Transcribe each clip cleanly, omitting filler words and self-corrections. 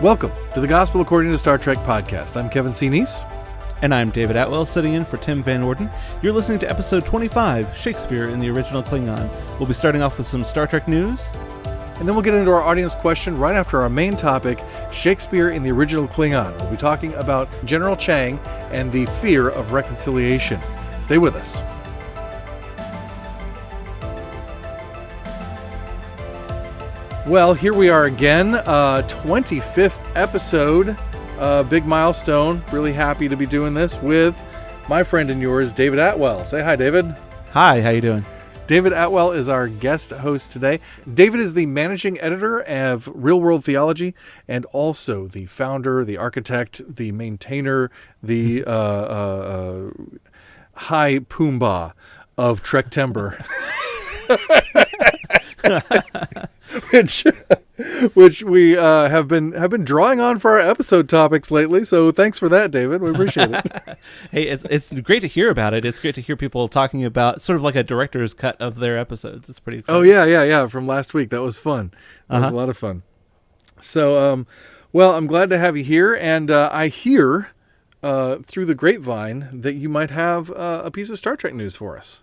Welcome to the Gospel According to Star Trek podcast. I'm Kevin C. Neese. And I'm David Atwell, sitting in for Tim Van Orden. You're listening to episode 25, Shakespeare in the Original Klingon. We'll be starting off with some Star Trek news. And then we'll get into our audience question right after our main topic, Shakespeare in the Original Klingon. We'll be talking about General Chang and the fear of reconciliation. Stay with us. Well, here we are again, 25th episode, big milestone. Really happy to be doing this with my friend and yours, David Atwell. Say hi, David. Hi, how you doing? David Atwell is our guest host today. David is the managing editor of Real World Theology and also the founder, the architect, the maintainer, the high Pumbaa of Trek Timber. which we have been drawing on for our episode topics lately. So thanks for that, David. We appreciate it. Hey, it's great to hear about it. It's great to hear people talking about sort of like a director's cut of their episodes. It's pretty exciting. Oh yeah. From last week, that was fun. That was a lot of fun. So, well, I'm glad to have you here, and I hear through the grapevine that you might have a piece of Star Trek news for us.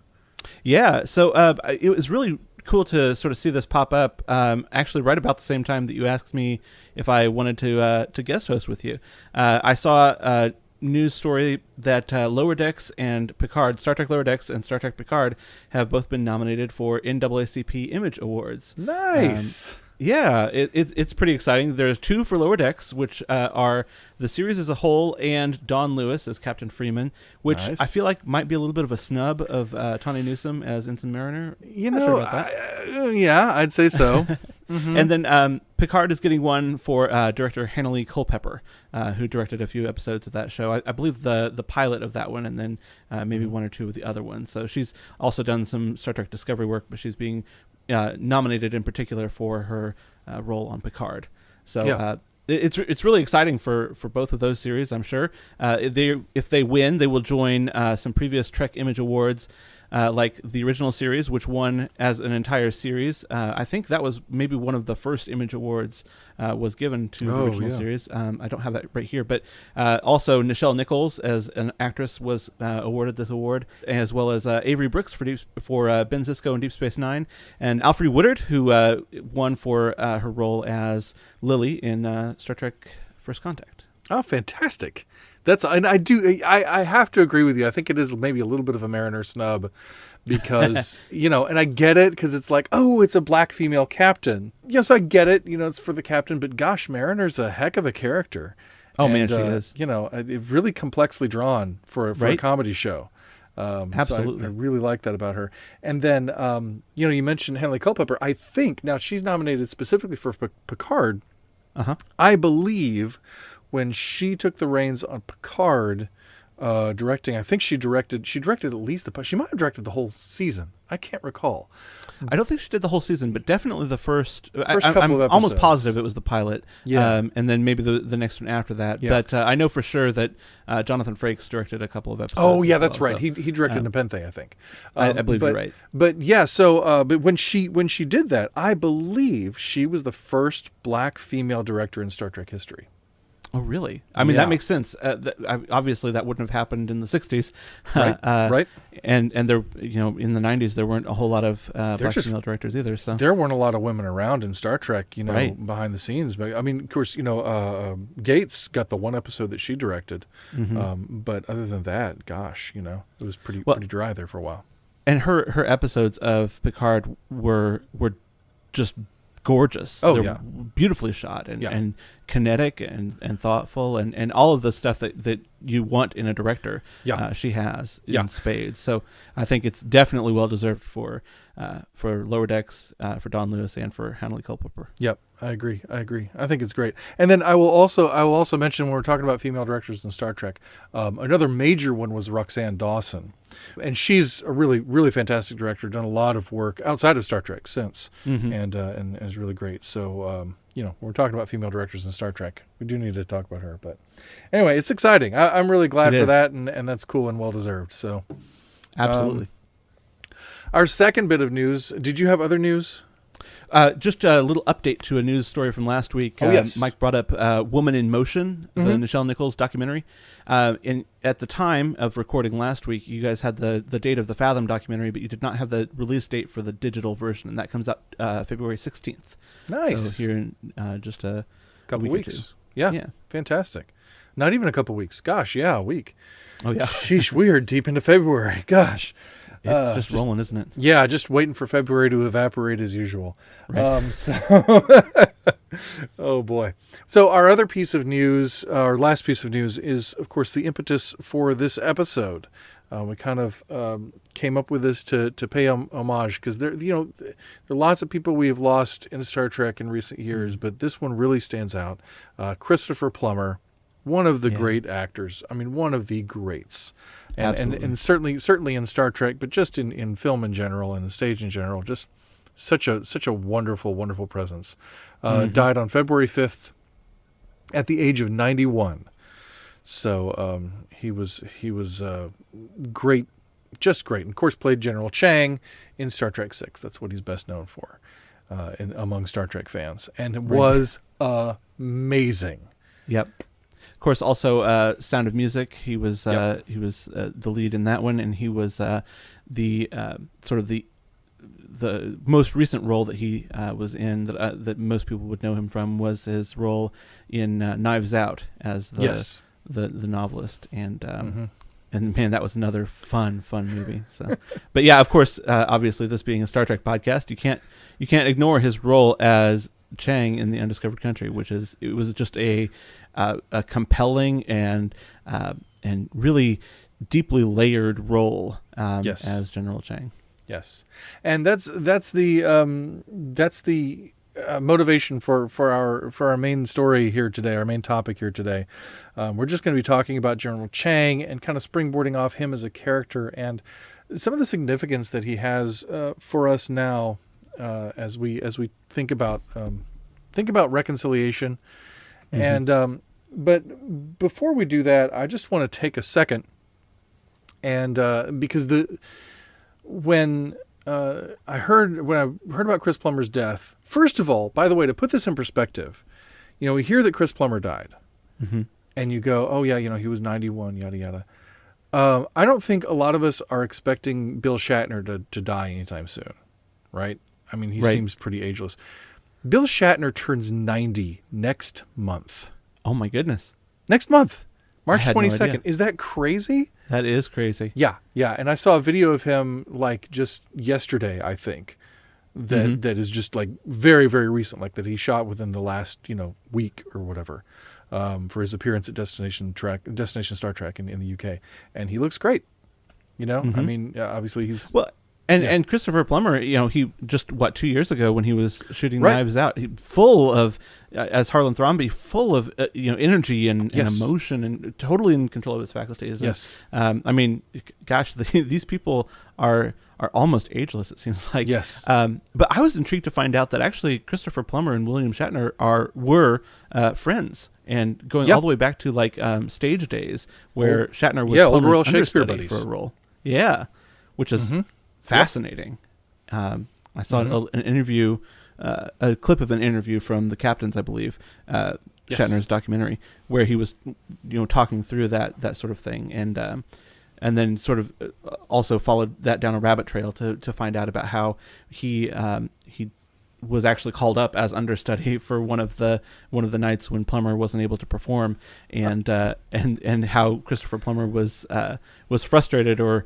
Yeah. So it was really cool to sort of see this pop up actually right about the same time that you asked me if I wanted to guest host with you. I saw a news story that Lower Decks and Picard, Star Trek Lower Decks and Star Trek Picard have both been nominated for NAACP Image Awards. Nice. Yeah, it's pretty exciting. There's two for Lower Decks, which are the series as a whole, and Don Lewis as Captain Freeman, which nice. I feel like might be a little bit of a snub of Tawny Newsome as Ensign Mariner. You Not know, sure about that. Yeah, I'd say so. Mm-hmm. And then Picard is getting one for director Hanley Culpepper, who directed a few episodes of that show. I believe the pilot of that one, and then maybe one or two of the other ones. So she's also done some Star Trek Discovery work, but she's being nominated in particular for her role on Picard. So yeah. It's really exciting for both of those series, I'm sure. If they win, they will join some previous Trek Image Awards, like the original series, which won as an entire series. I think that was maybe one of the first Image Awards was given to the original series. I don't have that right here, but also Nichelle Nichols as an actress was awarded this award, as well as Avery Brooks for Ben Sisko in Deep Space Nine, and Alfre Woodard, who won for her role as Lily in Star Trek First Contact. Oh, fantastic. I have to agree with you. I think it is maybe a little bit of a Mariner snub because, and I get it because it's like, oh, it's a black female captain. Yes, I get it. It's for the captain, but gosh, Mariner's a heck of a character. Oh, man, she is. Really complexly drawn for a comedy show. Absolutely. So I really like that about her. And then, you mentioned Hanley Culpepper. I think, now she's nominated specifically for Picard. Uh-huh. I believe when she took the reins on Picard directing, I think she directed at least she might have directed the whole season. I can't recall. I don't think she did the whole season, but definitely the first couple of episodes. I'm almost positive it was the pilot. Yeah. And then maybe the next one after that. Yeah. But I know for sure that Jonathan Frakes directed a couple of episodes. Oh, yeah, that's right. So, he directed Nepenthe, I think. I believe you're right. But yeah, so but when she did that, I believe she was the first black female director in Star Trek history. Oh, really? I mean, that makes sense. Obviously, that wouldn't have happened in the 60s. Right. And there, in the 90s, there weren't a whole lot of black female directors either. So there weren't a lot of women around in Star Trek, right. behind the scenes. But I mean, of course, Gates got the one episode that she directed. Mm-hmm. But other than that, gosh, it was pretty dry there for a while. And her episodes of Picard were just gorgeous. Oh, They're beautifully shot and kinetic and thoughtful and all of the stuff that you want in a director. She has in spades. So I think it's definitely well deserved for Lower Decks, for Don Lewis, and for Hanley Culpepper. Yep, I agree. I think it's great. And then I will also mention, when we're talking about female directors in Star Trek, another major one was Roxanne Dawson. And she's a really, really fantastic director, done a lot of work outside of Star Trek since, and is really great. So, we're talking about female directors in Star Trek. We do need to talk about her. But anyway, it's exciting. I'm really glad for that, and that's cool and well-deserved. So, absolutely. Our second bit of news, did you have other news? Just a little update to a news story from last week. Yes. Mike brought up Woman in Motion, the Nichelle Nichols documentary. At the time of recording last week, you guys had the date of the Fathom documentary, but you did not have the release date for the digital version, and that comes out February 16th. Nice. So here in just a couple week or weeks. two. Yeah, fantastic. Not even a couple weeks. Gosh, yeah, a week. Oh, yeah. Sheesh, we are deep into February. Gosh. It's just rolling, isn't it? Yeah, just waiting for February to evaporate as usual. Right. Oh, boy. So our other piece of news, our last piece of news is, of course, the impetus for this episode. We kind of came up with this to pay homage because there are lots of people we have lost in Star Trek in recent years, but this one really stands out. Christopher Plummer, one of the great actors. I mean, one of the greats. And certainly in Star Trek, but just in film in general and the stage in general, just such a wonderful, wonderful presence. Died on February 5th at the age of 91. So he was great, just great. And of course, played General Chang in Star Trek VI. That's what he's best known for among Star Trek fans, and it was amazing. Yep. Of course, also Sound of Music. He was the lead in that one, and he was the most recent role that he was in that most people would know him from was his role in Knives Out as the novelist, and man, that was another fun movie. So, but yeah, of course, obviously, this being a Star Trek podcast, you can't ignore his role as Chang in the Undiscovered Country, it was just a compelling and really deeply layered role as General Chang. Yes, and that's the motivation for our main story here today, our main topic here today. We're just going to be talking about General Chang and kind of springboarding off him as a character and some of the significance that he has for us now as we think about reconciliation. And but before we do that, I just want to take a second and because when I heard about Chris Plummer's death, first of all, by the way, to put this in perspective, we hear that Chris Plummer died, and you go, oh yeah, he was 91, yada yada. I don't think a lot of us are expecting Bill Shatner to die anytime soon, right? I mean, he seems pretty ageless. Bill Shatner turns 90 next month. Oh my goodness! Next month, March 22nd. No, is that crazy? That is crazy. Yeah. And I saw a video of him like just yesterday, I think, that is just like very, very recent, like that he shot within the last, week or whatever, for his appearance at Destination Star Trek in the UK. And he looks great. I mean, obviously he's... Well, and Christopher Plummer, he just, 2 years ago when he was shooting Knives Out, full of, as Harlan Thrombey, full of, energy and emotion and totally in control of his faculties. Yes. And, I mean, gosh, these people are almost ageless, it seems like. Yes. But I was intrigued to find out that actually Christopher Plummer and William Shatner were friends, and going all the way back to like stage days where Shatner was old Royal Shakespeare understudy buddies for a role. Yeah, which is fascinating. I saw an interview, a clip of an interview from the Captains, I believe, Shatner's documentary, where he was, talking through that sort of thing, and then sort of also followed that down a rabbit trail to find out about how he was actually called up as understudy for one of the nights when Plummer wasn't able to perform, and how Christopher Plummer was frustrated or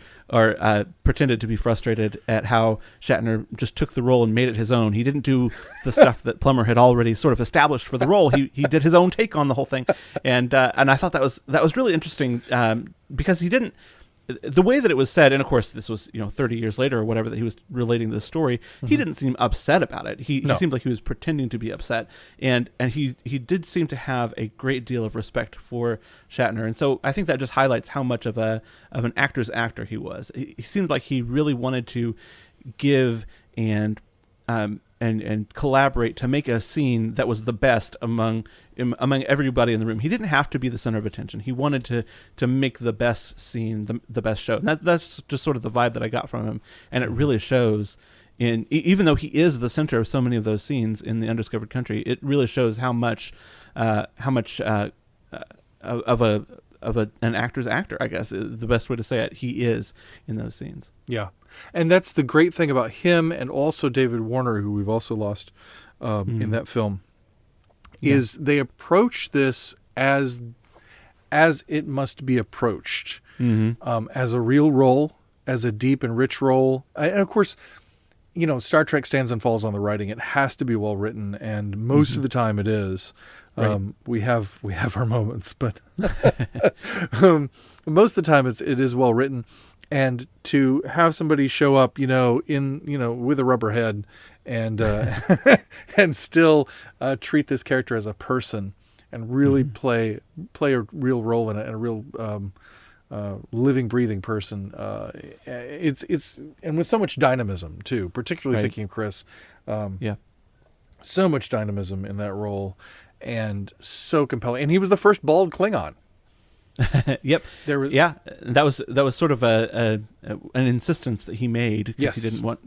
pretended to be frustrated at how Shatner just took the role and made it his own. He didn't do the stuff that Plummer had already sort of established for the role. He did his own take on the whole thing, and I thought that was really interesting because he didn't. The way that it was said, and of course this was 30 years later or whatever that he was relating this story, he didn't seem upset about it. He seemed like he was pretending to be upset, and he did seem to have a great deal of respect for Shatner, and so I think that just highlights how much of an actor's actor he was. He seemed like he really wanted to give and collaborate to make a scene that was the best among everybody in the room. He didn't have to be the center of attention. He wanted to make the best scene, the best show. And that's just sort of the vibe that I got from him. And it really shows even though he is the center of so many of those scenes in the Undiscovered Country, it really shows how much of an actor's actor, I guess is the best way to say it, he is in those scenes. Yeah. And that's the great thing about him, and also David Warner, who we've also lost in that film, is they approach this as it must be approached, as a real role, as a deep and rich role. And of course, Star Trek stands and falls on the writing. It has to be well written, and most of the time it is. Right. We have our moments, but most of the time it is well written. And to have somebody show up, with a rubber head and and still treat this character as a person and really play a real role in it, and a real living, breathing person. It's and with so much dynamism too, particularly thinking of Chris. So much dynamism in that role, and so compelling. And he was the first bald Klingon. Yep. That was sort of an insistence that he made, because he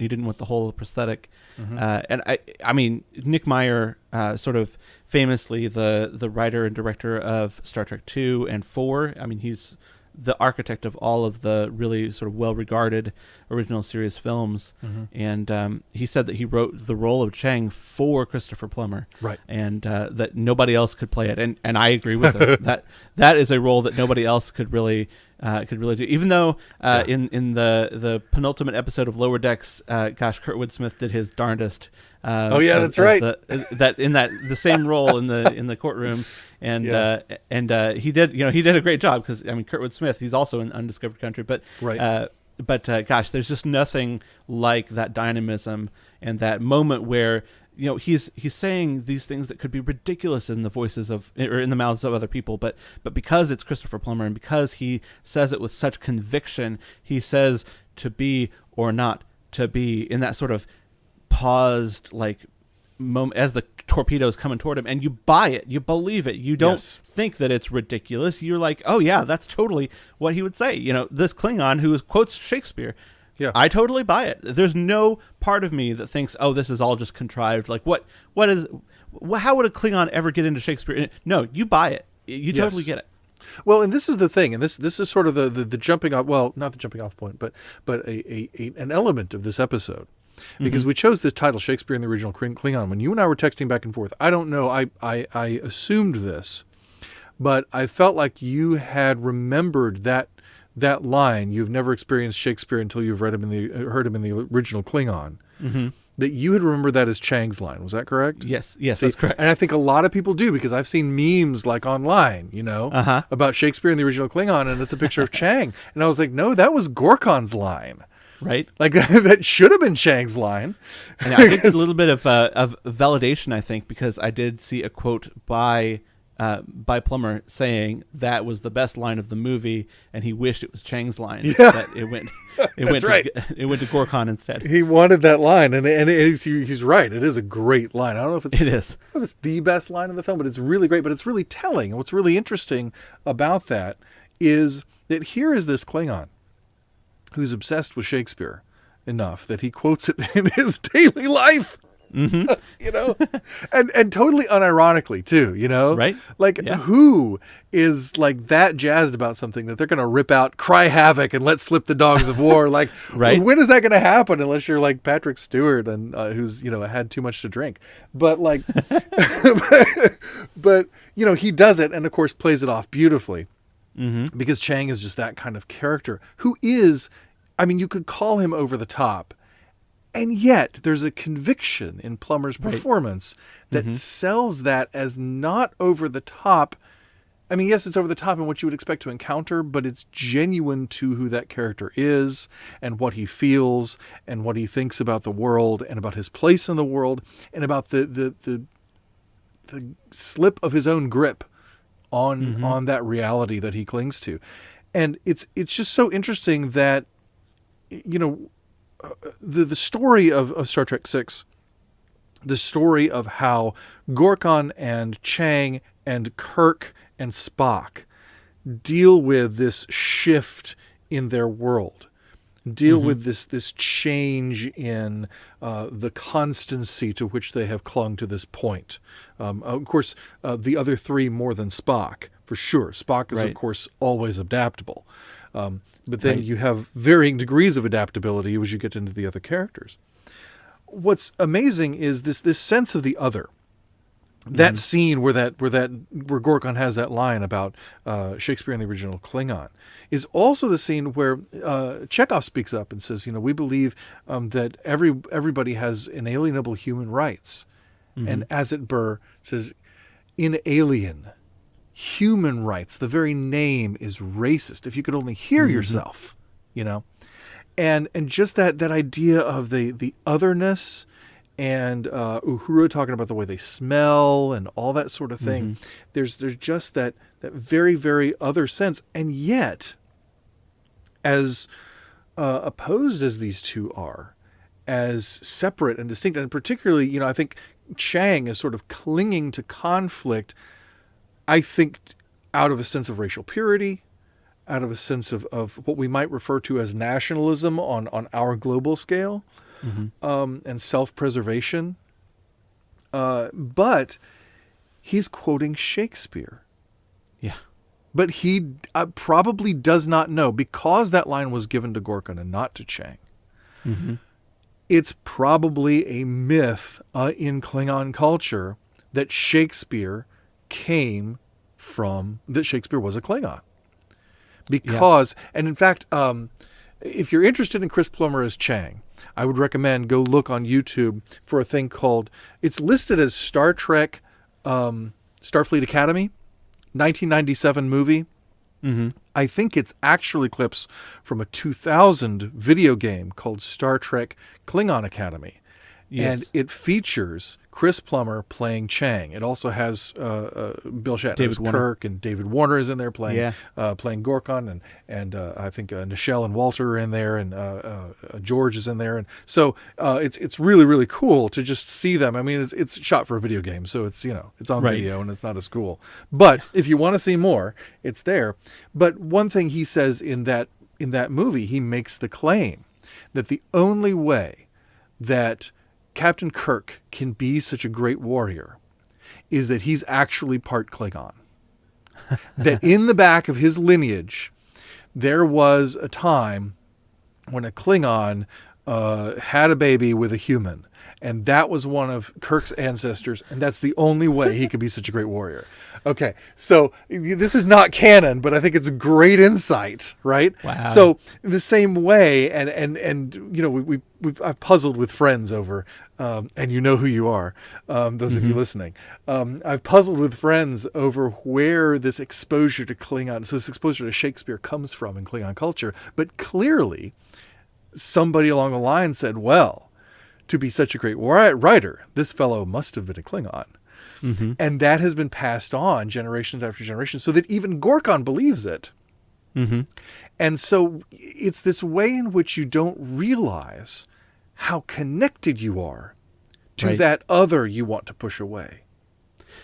didn't want the whole prosthetic. And I mean, Nick Meyer, sort of famously the writer and director of Star Trek 2 and 4. I mean, he's the architect of all of the really sort of well-regarded original series films. And he said that he wrote the role of Chang for Christopher Plummer, right? And that nobody else could play it. And I agree with him. that is a role that nobody else could really do. Even though in the penultimate episode of Lower Decks, Kurtwood Smith did his darndest. That's right. That in the same role in the courtroom, and he did a great job, because I mean, Kurtwood Smith, he's also in Undiscovered Country, but gosh, there's just nothing like that dynamism and that moment where he's saying these things that could be ridiculous in the voices of, or in the mouths of other people, but because it's Christopher Plummer, and because he says it with such conviction, he says to be or not to be in that sort of paused moment as the torpedoes coming toward him, and you buy it, you believe it, you don't think that it's ridiculous. You're like, oh yeah, that's totally what he would say. This Klingon who quotes Shakespeare, I totally buy it. There's no part of me that thinks, oh, this is all just contrived. Like, how would a Klingon ever get into Shakespeare? No, you buy it. You totally get it. Well, and this is the thing, and this is sort of the jumping off, well, not the jumping off point, but an element of this episode. Because we chose this title, Shakespeare in the Original Klingon. When you and I were texting back and forth, I don't know, I assumed this, but I felt like you had remembered that line, "You've never experienced Shakespeare until you've heard him in the original Klingon." That you had remembered that as Chang's line. Was that correct? Yes, that's correct. And I think a lot of people do, because I've seen memes online, about Shakespeare in the original Klingon, and it's a picture of Chang. And I was like, no, that was Gorkon's line. Right, like that should have been Chang's line. And I think a little bit of validation, I think, because I did see a quote by Plummer saying that was the best line of the movie, and he wished it was Chang's line. Yeah, that it went to Gorkon instead. He wanted that line, and he's right. It is a great line. I don't know if it's the best line in the film, but it's really great. But it's really telling. And what's really interesting about that is that here is this Klingon who's obsessed with Shakespeare enough that he quotes it in his daily life, and totally unironically too, right? Like, who is like that jazzed about something that they're going to rip out, cry havoc, and let slip the dogs of war? Like, when is that going to happen? Unless you're like Patrick Stewart and who's had too much to drink, but like, but he does it, and of course plays it off beautifully. Because Chang is just that kind of character who is, I mean, you could call him over the top, and yet there's a conviction in Plummer's performance that sells that as not over the top. I mean, yes, it's over the top in what you would expect to encounter, but it's genuine to who that character is and what he feels and what he thinks about the world and about his place in the world and about the slip of his own grip on that reality that he clings to. And it's just so interesting that the story of Star Trek 6, the story of how Gorkon and Chang and Kirk and Spock deal with this shift in their world, deal with this change in the constancy to which they have clung to this point. Of course, the other three more than Spock, for sure. Spock is, of course, always adaptable. But then you have varying degrees of adaptability as you get into the other characters. What's amazing is this sense of the other. That scene where Gorkon has that line about Shakespeare in the original Klingon is also the scene where Chekhov speaks up and says, we believe that everybody has inalienable human rights. And as it were, says, inalien, human rights. The very name is racist. If you could only hear yourself, and just that idea of the otherness. And Uhura talking about the way they smell and all that sort of thing. There's just that very, very other sense. And yet, as opposed as these two are, as separate and distinct, and particularly, I think Chang is sort of clinging to conflict, I think, out of a sense of racial purity, out of a sense of what we might refer to as nationalism on our global scale. And self-preservation. But he's quoting Shakespeare. Yeah. But he probably does not know, because that line was given to Gorkon and not to Chang. It's probably a myth in Klingon culture that Shakespeare that Shakespeare was a Klingon. Because, and in fact, if you're interested in Chris Plummer as Chang, I would recommend go look on YouTube for a thing called, it's listed as Star Trek Starfleet Academy, 1997 movie. I think it's actually clips from a 2000 video game called Star Trek Klingon Academy. Yes. And it features Chris Plummer playing Chang. It also has Bill Shatner as Kirk, and David Warner is in there playing Gorkon, and I think Nichelle and Walter are in there, and George is in there, and so it's really, really cool to just see them. I mean, it's shot for a video game, so it's it's on video and it's not as cool. But if you want to see more, it's there. But one thing he says in that movie, he makes the claim that the only way that Captain Kirk can be such a great warrior is that he's actually part Klingon. That in the back of his lineage, there was a time when a Klingon had a baby with a human, and that was one of Kirk's ancestors, and that's the only way he could be such a great warrior. Okay, so this is not canon, but I think it's a great insight, right? Wow. So in the same way, and I've puzzled with friends over, and you know who you are, those of you listening. I've puzzled with friends over where this exposure to Klingon, so this exposure to Shakespeare comes from in Klingon culture, but clearly somebody along the line said, well, to be such a great writer, this fellow must have been a Klingon. And that has been passed on generations after generations, so that even Gorkon believes it. And so it's this way in which you don't realize how connected you are to that other you want to push away.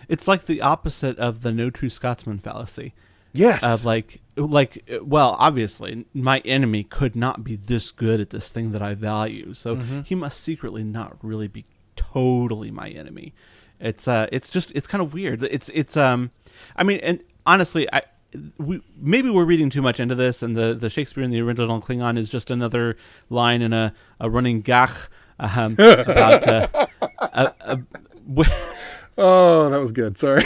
It's like the opposite of the no true Scotsman fallacy. Yes. Well, obviously, my enemy could not be this good at this thing that I value, so he must secretly not really be totally my enemy. It's kind of weird. I mean, and honestly, maybe we're reading too much into this, and the Shakespeare in the original Klingon is just another line in a running gag about. Oh, that was good. Sorry.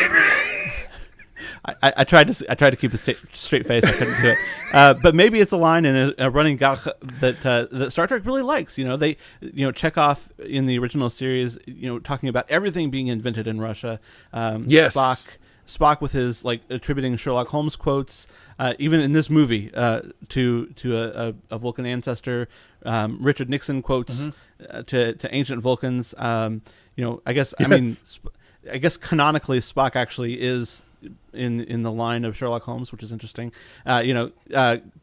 I tried to keep a straight face. I couldn't do it. But maybe it's a line in a running gag that Star Trek really likes. They Chekhov in the original series, talking about everything being invented in Russia. Yes. Spock with his attributing Sherlock Holmes quotes, even in this movie, to a Vulcan ancestor. Richard Nixon quotes to ancient Vulcans. I guess I guess canonically Spock actually is in the line of Sherlock Holmes, which is interesting.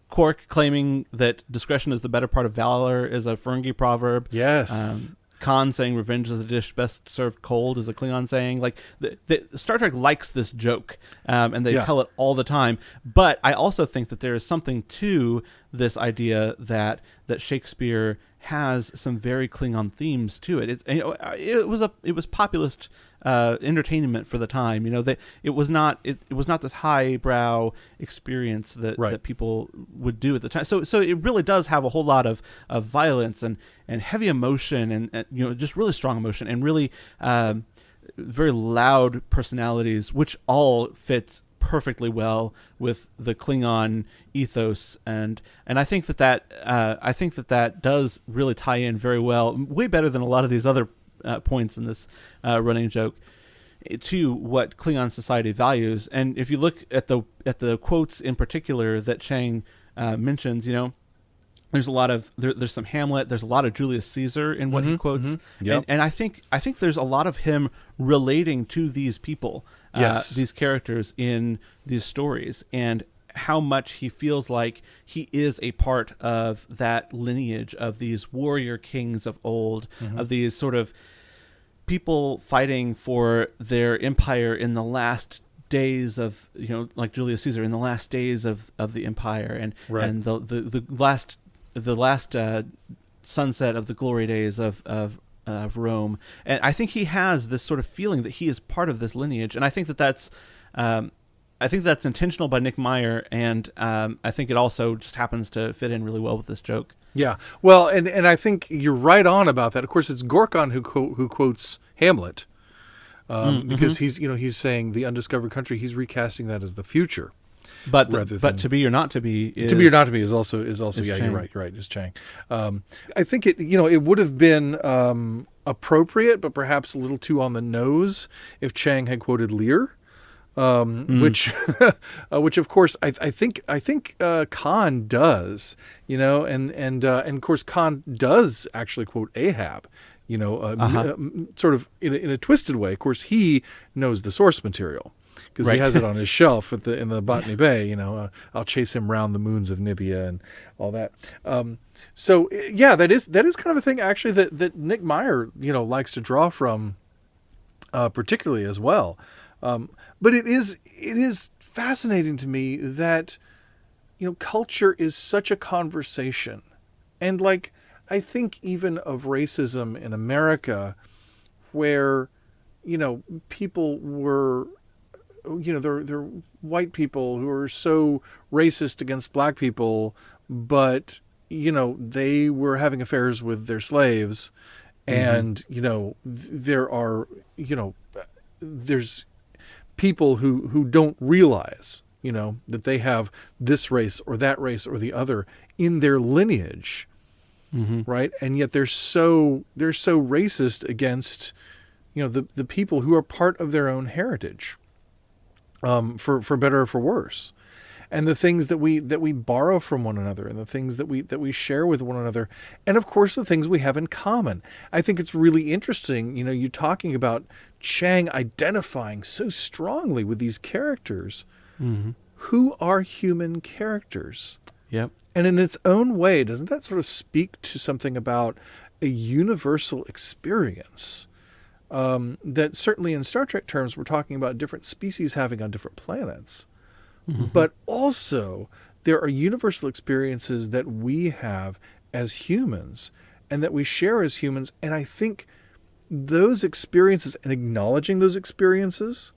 Quark claiming that discretion is the better part of valor is a Ferengi proverb. Yes. Khan saying "revenge is a dish best served cold" is a Klingon saying. Like the Star Trek likes this joke, and they tell it all the time. But I also think that there is something to this idea that Shakespeare has some very Klingon themes to it. It was populist entertainment for the time. That it was not this highbrow experience that people would do at the time. So it really does have a whole lot of violence and heavy emotion and just really strong emotion and really very loud personalities, which all fits perfectly well with the Klingon ethos, and I think that does really tie in very well, way better than a lot of these other points in this running joke, to what Klingon society values. And if you look at the quotes in particular that Chang mentions, there's a lot of there's some Hamlet, there's a lot of Julius Caesar in what he quotes, Yep. and I think there's a lot of him relating to these people, these characters in these stories, and how much he feels like he is a part of that lineage of these warrior kings of old, of these sort of people fighting for their empire in the last days of, like Julius Caesar, in the last days of the empire, and the last sunset of the glory days of Rome. And I think he has this sort of feeling that he is part of this lineage, and I think that's intentional by Nick Meyer, and I think it also just happens to fit in really well with this joke. Yeah, well, and I think you're right on about that. Of course, it's Gorkon who quotes Hamlet, because he's saying the undiscovered country. He's recasting that as the future. But to be or not to be is also Chang. You're right, is Chang. I think it would have been appropriate, but perhaps a little too on the nose if Chang had quoted Lear. Which of course I think Khan does, and of course Khan does actually quote Ahab, sort of in a twisted way. Of course, he knows the source material because he has it on his shelf in the Botany Bay. I'll chase him round the moons of Nibia and all that. So that is kind of a thing actually that Nick Meyer likes to draw from, particularly as well. But it is fascinating to me that, culture is such a conversation. And I think even of racism in America where, people were, they're white people who are so racist against black people, but, they were having affairs with their slaves. And, there are, there's people who don't realize, that they have this race or that race or the other in their lineage, right? And yet they're so racist against, the people who are part of their own heritage, for better or for worse. And the things that we borrow from one another, and the things that we share with one another, and of course the things we have in common. I think it's really interesting, you talking about Chang identifying so strongly with these characters, who are human characters. Yep. And in its own way, doesn't that sort of speak to something about a universal experience? That certainly in Star Trek terms, we're talking about different species having on different planets. But also, there are universal experiences that we have as humans and that we share as humans. And I think those experiences and acknowledging those experiences,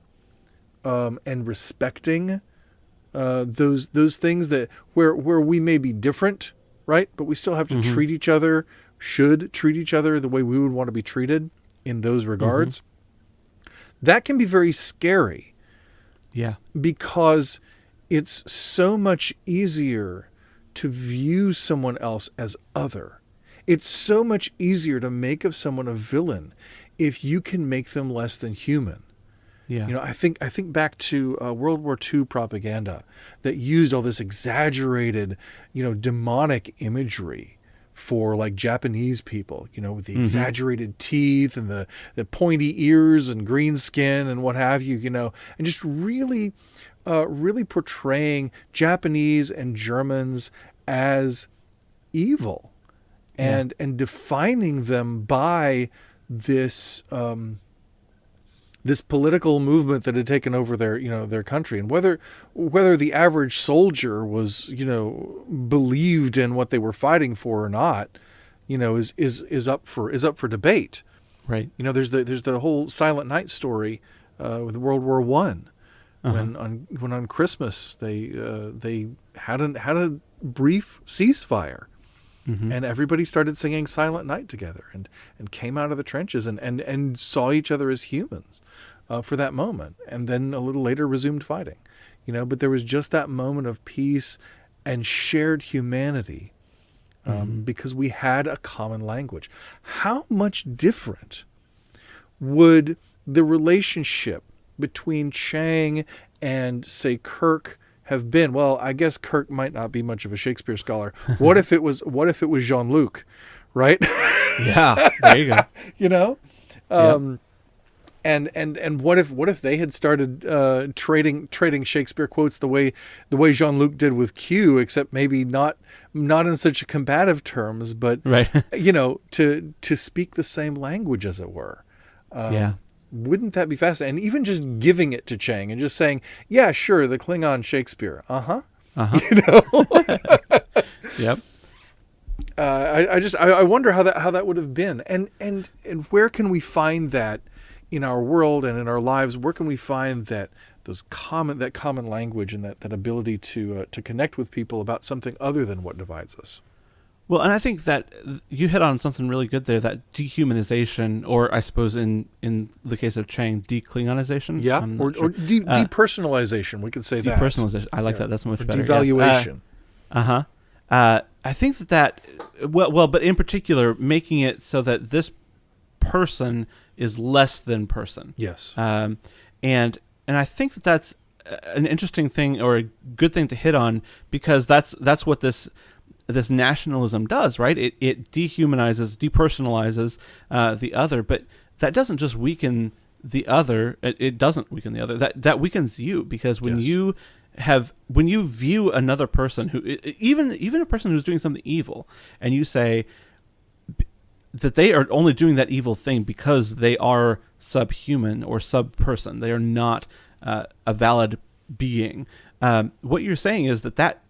and respecting those things that where we may be different, right? But we still have to treat each other, should treat each other the way we would want to be treated in those regards. That can be very scary. Yeah. Because it's so much easier to view someone else as other. It's so much easier to make of someone a villain if you can make them less than human. Yeah. I think back to World War II propaganda that used all this exaggerated, demonic imagery for Japanese people, with the exaggerated teeth and the pointy ears and green skin and what have you, and just really portraying Japanese and Germans as evil and defining them by this this political movement that had taken over their country, and whether the average soldier was believed in what they were fighting for or not, is up for debate. Right. There's the whole Silent Night story with World War One, when on Christmas they had a brief ceasefire. And everybody started singing Silent Night together and came out of the trenches and saw each other as humans for that moment. And then a little later resumed fighting. But there was just that moment of peace and shared humanity because we had a common language. How much different would the relationship between Chang and, say, Kirk have been? Well, I guess Kirk might not be much of a Shakespeare scholar. What if it was Jean-Luc, right? Yeah, there you go. And what if they had started trading Shakespeare quotes the way Jean-Luc did with Q, except maybe not in such combative terms, but right. to speak the same language, as it were. Wouldn't that be fascinating? And even just giving it to Chang and just saying, yeah, sure, the Klingon Shakespeare. Yep. I wonder how that would have been. And where can we find that in our world and in our lives? Where can we find that common language and that ability to connect with people about something other than what divides us? Well, and I think that you hit on something really good there, that dehumanization, or I suppose in the case of Chang, declingonization. Yeah, or depersonalization. We could say that. Depersonalization. I like that. That's much better. Devaluation. Yes. I think that but in particular, making it so that this person is less than person. Yes. And I think that that's an interesting thing, or a good thing to hit on, because that's what this nationalism does, right? It dehumanizes, depersonalizes the other, but that doesn't just weaken the other. It doesn't weaken the other. That weakens you, because when you view another person who, even a person who's doing something evil, and you say that they are only doing that evil thing because they are subhuman or sub-person, they are not a valid being. What you're saying is that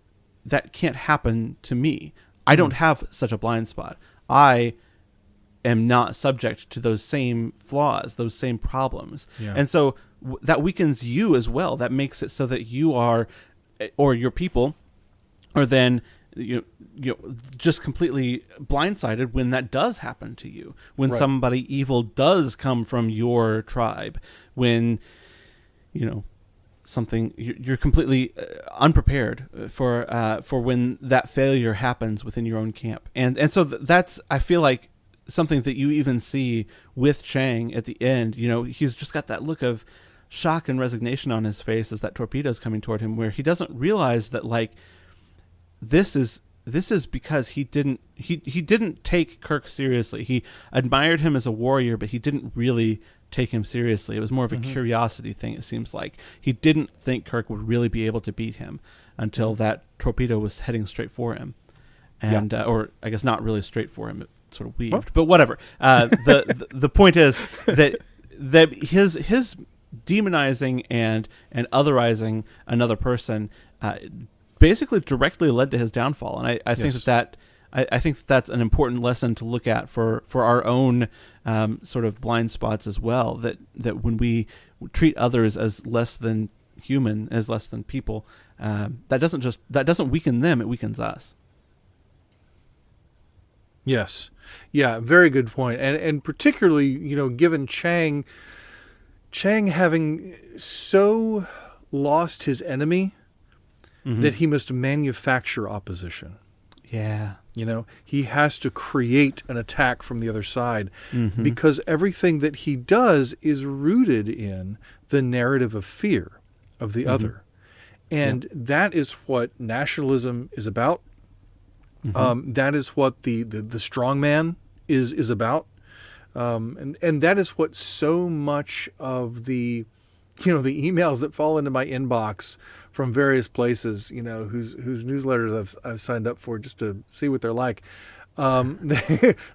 can't happen to me. I don't have such a blind spot. I am not subject to those same flaws, those same problems. Yeah. And so that weakens you as well. That makes it so that you are, or your people, are then just completely blindsided when that does happen to you. When somebody evil does come from your tribe. When, something you're completely unprepared for when that failure happens within your own camp, and so that's, I feel like, something that you even see with Chang at the end. He's just got that look of shock and resignation on his face as that torpedo is coming toward him, where he doesn't realize that, like, this is because he didn't take Kirk seriously. He admired him as a warrior, but he didn't really take him seriously. It was more of a curiosity thing, it seems like. He didn't think Kirk would really be able to beat him until that torpedo was heading straight for him. And or I guess not really straight for him, it sort of weaved, but whatever. The point is that his demonizing and otherizing another person basically directly led to his downfall. And I think I think that's an important lesson to look at for our own sort of blind spots as well. That when we treat others as less than human, as less than people, that doesn't weaken them; it weakens us. Yes, yeah, very good point. And particularly, given Chang having so lost his enemy that he must manufacture opposition. Yeah. He has to create an attack from the other side because everything that he does is rooted in the narrative of fear of the other. And that is what nationalism is about. That is what the strong man is about. And that is what so much of the emails that fall into my inbox from various places, whose newsletters I've signed up for just to see what they're like.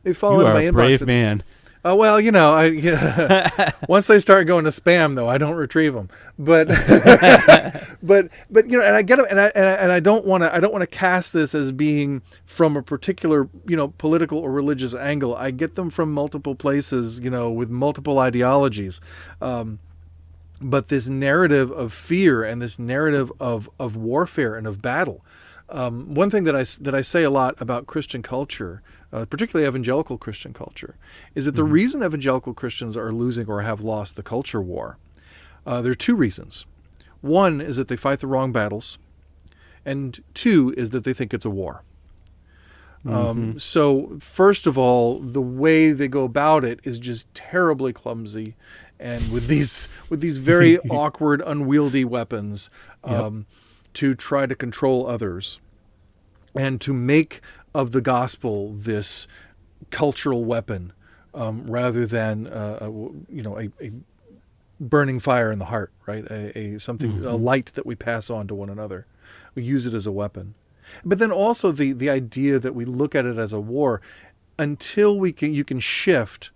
They fall You into are my a inbox. brave man. Oh well, once they start going to spam, though, I don't retrieve them. But but and I get them, and I don't want to cast this as being from a particular political or religious angle. I get them from multiple places, with multiple ideologies. But this narrative of fear and this narrative of warfare and of battle. One thing that I say a lot about Christian culture, particularly evangelical Christian culture, is that the reason evangelical Christians are losing or have lost the culture war, there are two reasons. One is that they fight the wrong battles, and two is that they think it's a war. So first of all, the way they go about it is just terribly clumsy, and with these very awkward, unwieldy weapons. To try to control others and to make of the gospel this cultural weapon rather than a burning fire in the heart, right? A light that we pass on to one another. We use it as a weapon. But then also the idea that we look at it as a war until you can shift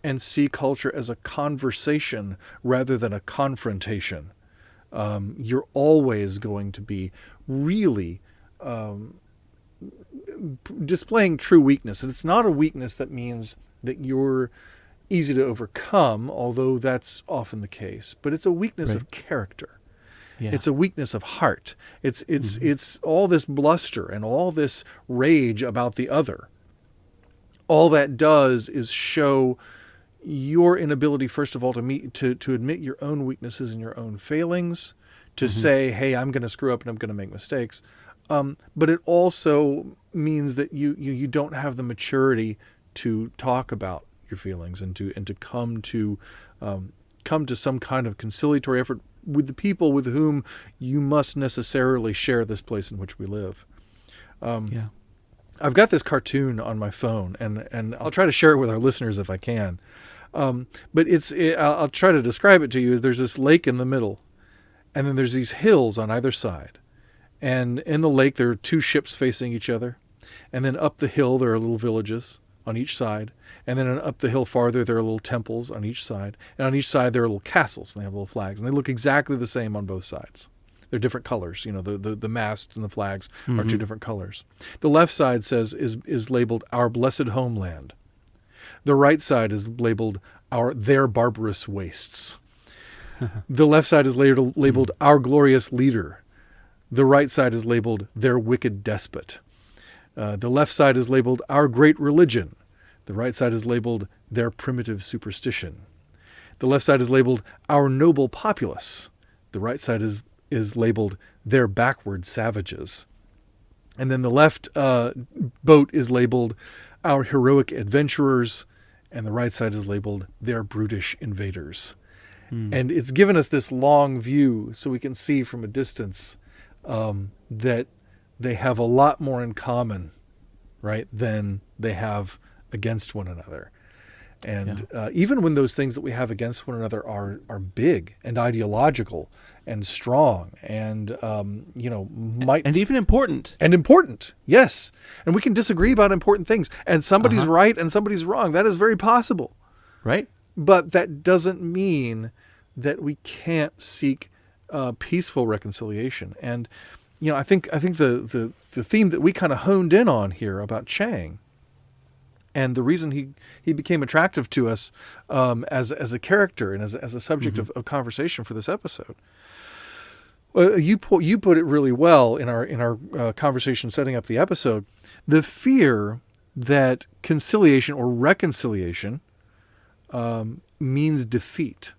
and see culture as a conversation rather than a confrontation. You're always going to be really displaying true weakness. And it's not a weakness that means that you're easy to overcome, although that's often the case. But it's a weakness of character. Yeah. It's a weakness of heart. It's all this bluster and all this rage about the other. All that does is show your inability, first of all, to admit your own weaknesses and your own failings, to say, hey, I'm going to screw up and I'm going to make mistakes. But it also means that you don't have the maturity to talk about your feelings and to come to some kind of conciliatory effort with the people with whom you must necessarily share this place in which we live. I've got this cartoon on my phone, and I'll try to share it with our listeners if I can. But I'll try to describe it to you. There's this lake in the middle, and then there's these hills on either side. And in the lake, there are two ships facing each other. And then up the hill, there are little villages on each side. And then up the hill farther, there are little temples on each side. And on each side, there are little castles, and they have little flags. And they look exactly the same on both sides. They're different colors. The masts and the flags are two different colors. The left side is labeled Our Blessed Homeland. The right side is labeled Their Barbarous Wastes. The left side is labeled Our Glorious Leader. The right side is labeled Their Wicked Despot. The left side is labeled Our Great Religion. The right side is labeled Their Primitive Superstition. The left side is labeled Our Noble Populace. The right side is labeled Their Backward Savages. And then the left boat is labeled Our Heroic Adventurers, and the right side is labeled Their Brutish Invaders. And it's given us this long view so we can see from a distance that they have a lot more in common, right, than they have against one another. And even when those things that we have against one another are big and ideological and strong and and even important. And important, yes. And we can disagree about important things. And somebody's right and somebody's wrong. That is very possible. Right. But that doesn't mean that we can't seek peaceful reconciliation. And I think the theme that we kind of honed in on here about Chang, and the reason he became attractive to us as a character and as a subject of conversation for this episode. You put it really well in our conversation setting up the episode. The fear that conciliation or reconciliation means defeat.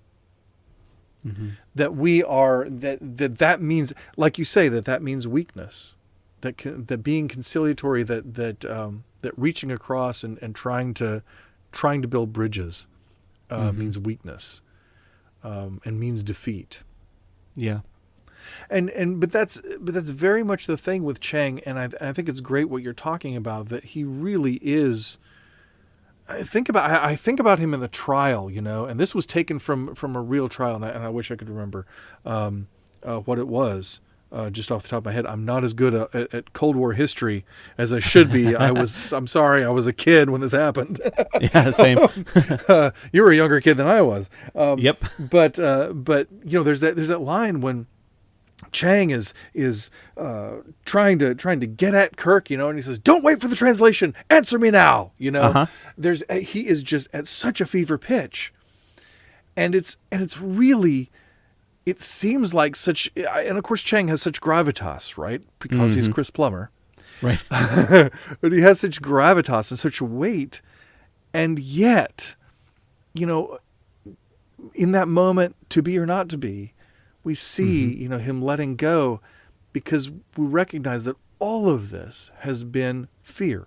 That we are that means, like you say, that means weakness. That being conciliatory, that reaching across and trying to build bridges means weakness and means defeat. Yeah. But that's very much the thing with Chang, and I think it's great what you're talking about, that he really is. I think about him in the trial, and this was taken from a real trial, and I wish I could remember what it was. just off the top of my head. I'm not as good at Cold War history as I should be. I'm sorry, I was a kid when this happened. Yeah, same. You were a younger kid than I was. Yep. But there's that line when Chang is trying to get at Kirk, and he says, "Don't wait for the translation. Answer me now." He is just at such a fever pitch, and it's really. It seems like such, and of course Chang has such gravitas, right? Because he's Chris Plummer. Right. But he has such gravitas and such weight. And yet, in that moment, to be or not to be, we see, him letting go, because we recognize that all of this has been fear.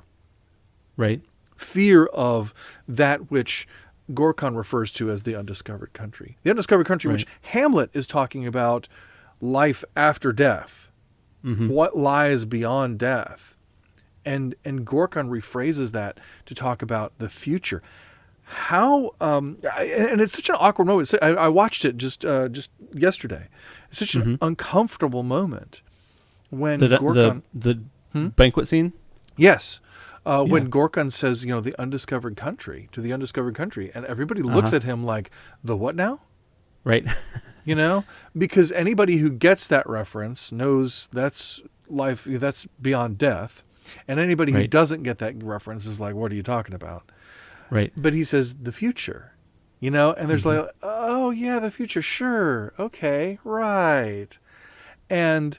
Right. Fear of that which Gorkon refers to as the undiscovered country. The undiscovered country, which Hamlet is talking about life after death, what lies beyond death. And Gorkon rephrases that to talk about the future. How, and it's such an awkward moment. I watched it just yesterday. It's such an uncomfortable moment when Gorkon... The banquet scene? Yes. When Gorkon says, the undiscovered country, to the undiscovered country, and everybody looks at him like, the what now? Right. Because anybody who gets that reference knows that's life, that's beyond death. And anybody who doesn't get that reference is like, what are you talking about? Right. But he says the future, and there's like, oh yeah, the future. Sure. Okay. Right. And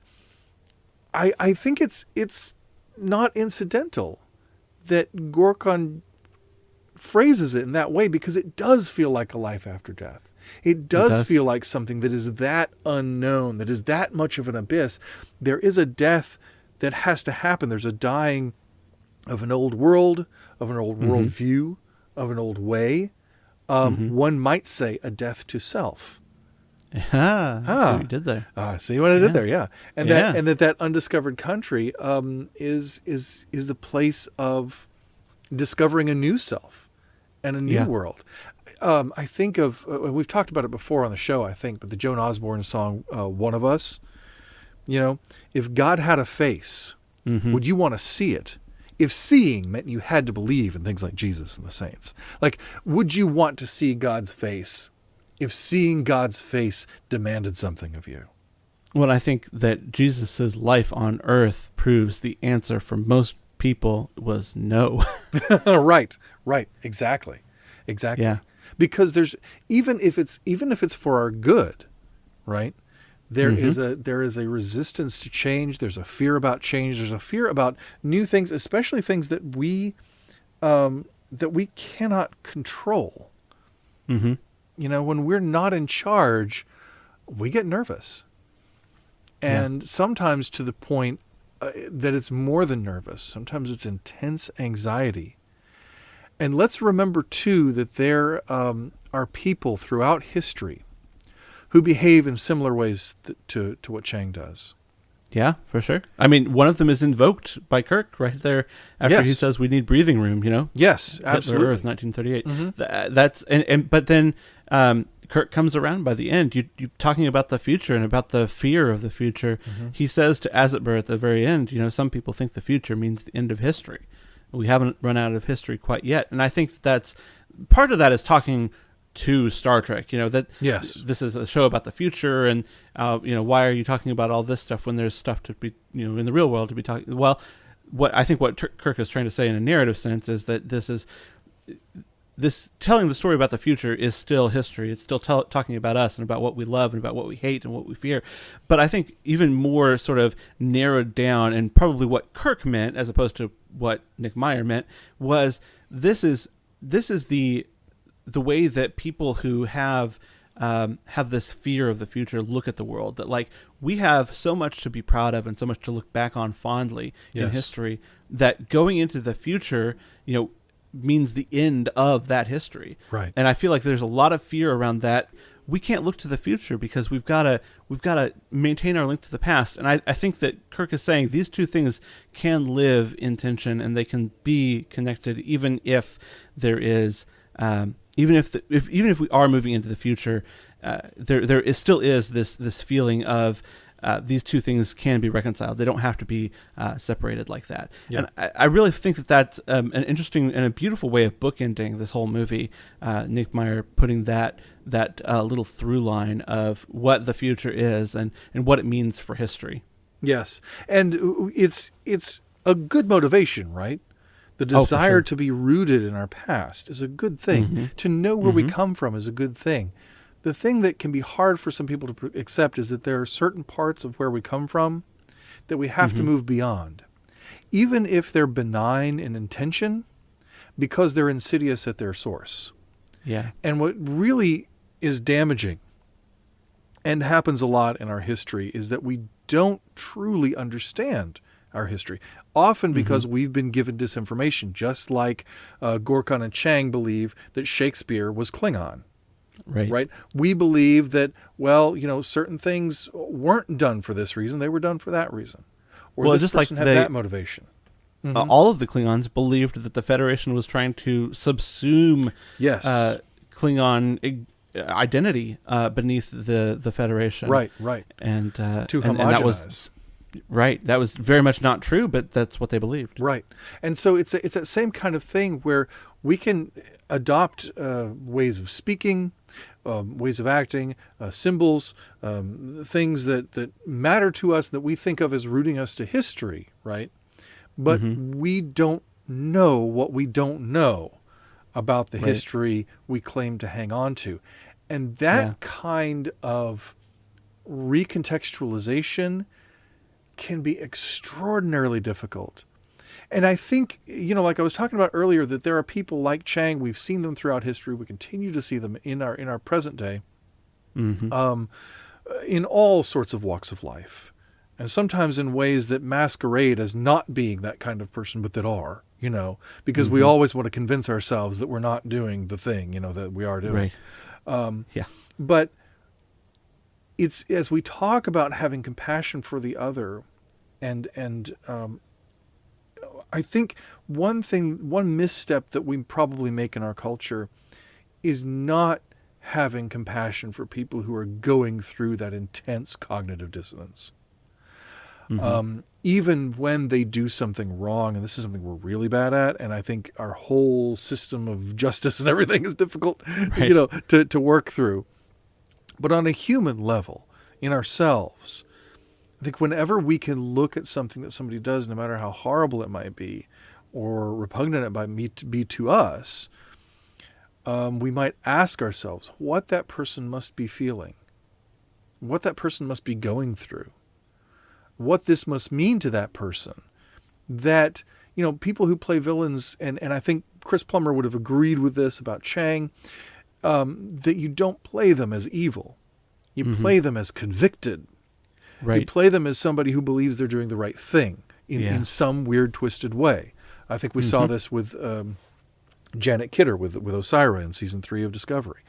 I think it's not incidental that Gorkon phrases it in that way, because it does feel like a life after death. It does feel like something that is that unknown, that is that much of an abyss. There is a death that has to happen. There's a dying of an old world, of an old worldview, of an old way. One might say a death to self. See what you did there. See what I did there, yeah. And that undiscovered country is the place of discovering a new self and a new world. I think of, we've talked about it before on the show, I think, but the Joan Osborne song, One of Us, if God had a face, would you want to see it? If seeing meant you had to believe in things like Jesus and the saints, like, would you want to see God's face if seeing God's face demanded something of you? Well, I think that Jesus' life on earth proves the answer for most people was no. Right. Exactly. Yeah. Because there's, even if it's for our good, right? There is a resistance to change. There's a fear about change. There's a fear about new things, especially things that we cannot control. When we're not in charge, we get nervous. And sometimes to the point that it's more than nervous. Sometimes it's intense anxiety. And let's remember, too, that there are people throughout history who behave in similar ways to what Chang does. Yeah, for sure. I mean, one of them is invoked by Kirk right there after he says we need breathing room, Yes, absolutely. Hitler Earth, 1938. That's but then Kirk comes around by the end. You talking about the future and about the fear of the future. He says to Atwell at the very end, some people think the future means the end of history. We haven't run out of history quite yet. And I think that's part of that is talking to Star Trek, that this is a show about the future, and why are you talking about all this stuff when there's stuff to be in the real world to be talking. Well, what Kirk is trying to say in a narrative sense is that this telling the story about the future is still history. It's still talking about us and about what we love and about what we hate and what we fear. But I think even more sort of narrowed down, and probably what Kirk meant as opposed to what Nick Meyer meant, was this is the way that people who have this fear of the future look at the world, that like we have so much to be proud of and so much to look back on fondly in history, that going into the future, means the end of that history. Right. And I feel like there's a lot of fear around that. We can't look to the future because we've got to maintain our link to the past. And I think that Kirk is saying these two things can live in tension and they can be connected, even if there is even if we are moving into the future, there still is this feeling of these two things can be reconciled. They don't have to be separated like that. Yeah. And I really think that that's an interesting and a beautiful way of bookending this whole movie. Nick Meyer putting that little through line of what the future is and what it means for history. Yes, and it's a good motivation, right? The desire sure. to be rooted in our past is a good thing. Mm-hmm. To know where we come from is a good thing. The thing that can be hard for some people to accept is that there are certain parts of where we come from that we have to move beyond. Even if they're benign in intention, because they're insidious at their source. Yeah. And what really is damaging and happens a lot in our history is that we don't truly understand our history, often because we've been given disinformation, just like Gorkon and Chang believe that Shakespeare was Klingon. Right? We believe that, certain things weren't done for this reason, they were done for that reason. Or this just person like had that motivation. All of the Klingons believed that the Federation was trying to subsume Klingon identity beneath the Federation. Right. And to and that was right. That was very much not true, but that's what they believed. Right. And so it's that same kind of thing where we can adopt ways of speaking, ways of acting, symbols, things that matter to us that we think of as rooting us to history, right? But we don't know what we don't know about the history we claim to hang on to. And that kind of recontextualization can be extraordinarily difficult. And I think, like I was talking about earlier, that there are people like Chang, we've seen them throughout history, we continue to see them in our present day, in all sorts of walks of life. And sometimes in ways that masquerade as not being that kind of person, but that are, because we always want to convince ourselves that we're not doing the thing, that we are doing. Right. But it's as we talk about having compassion for the other, and I think one misstep that we probably make in our culture is not having compassion for people who are going through that intense cognitive dissonance. Even when they do something wrong, and this is something we're really bad at, and I think our whole system of justice and everything is difficult, to work through. But on a human level, in ourselves, I think whenever we can look at something that somebody does, no matter how horrible it might be, or repugnant it might be to us, we might ask ourselves what that person must be feeling, what that person must be going through, what this must mean to that person. That, people who play villains, and I think Chris Plummer would have agreed with this about Chang, that you don't play them as evil. You play them as convicted. Right. You play them as somebody who believes they're doing the right thing in some weird, twisted way. I think we saw this with Janet Kidder with Osira in season 3 of Discovery.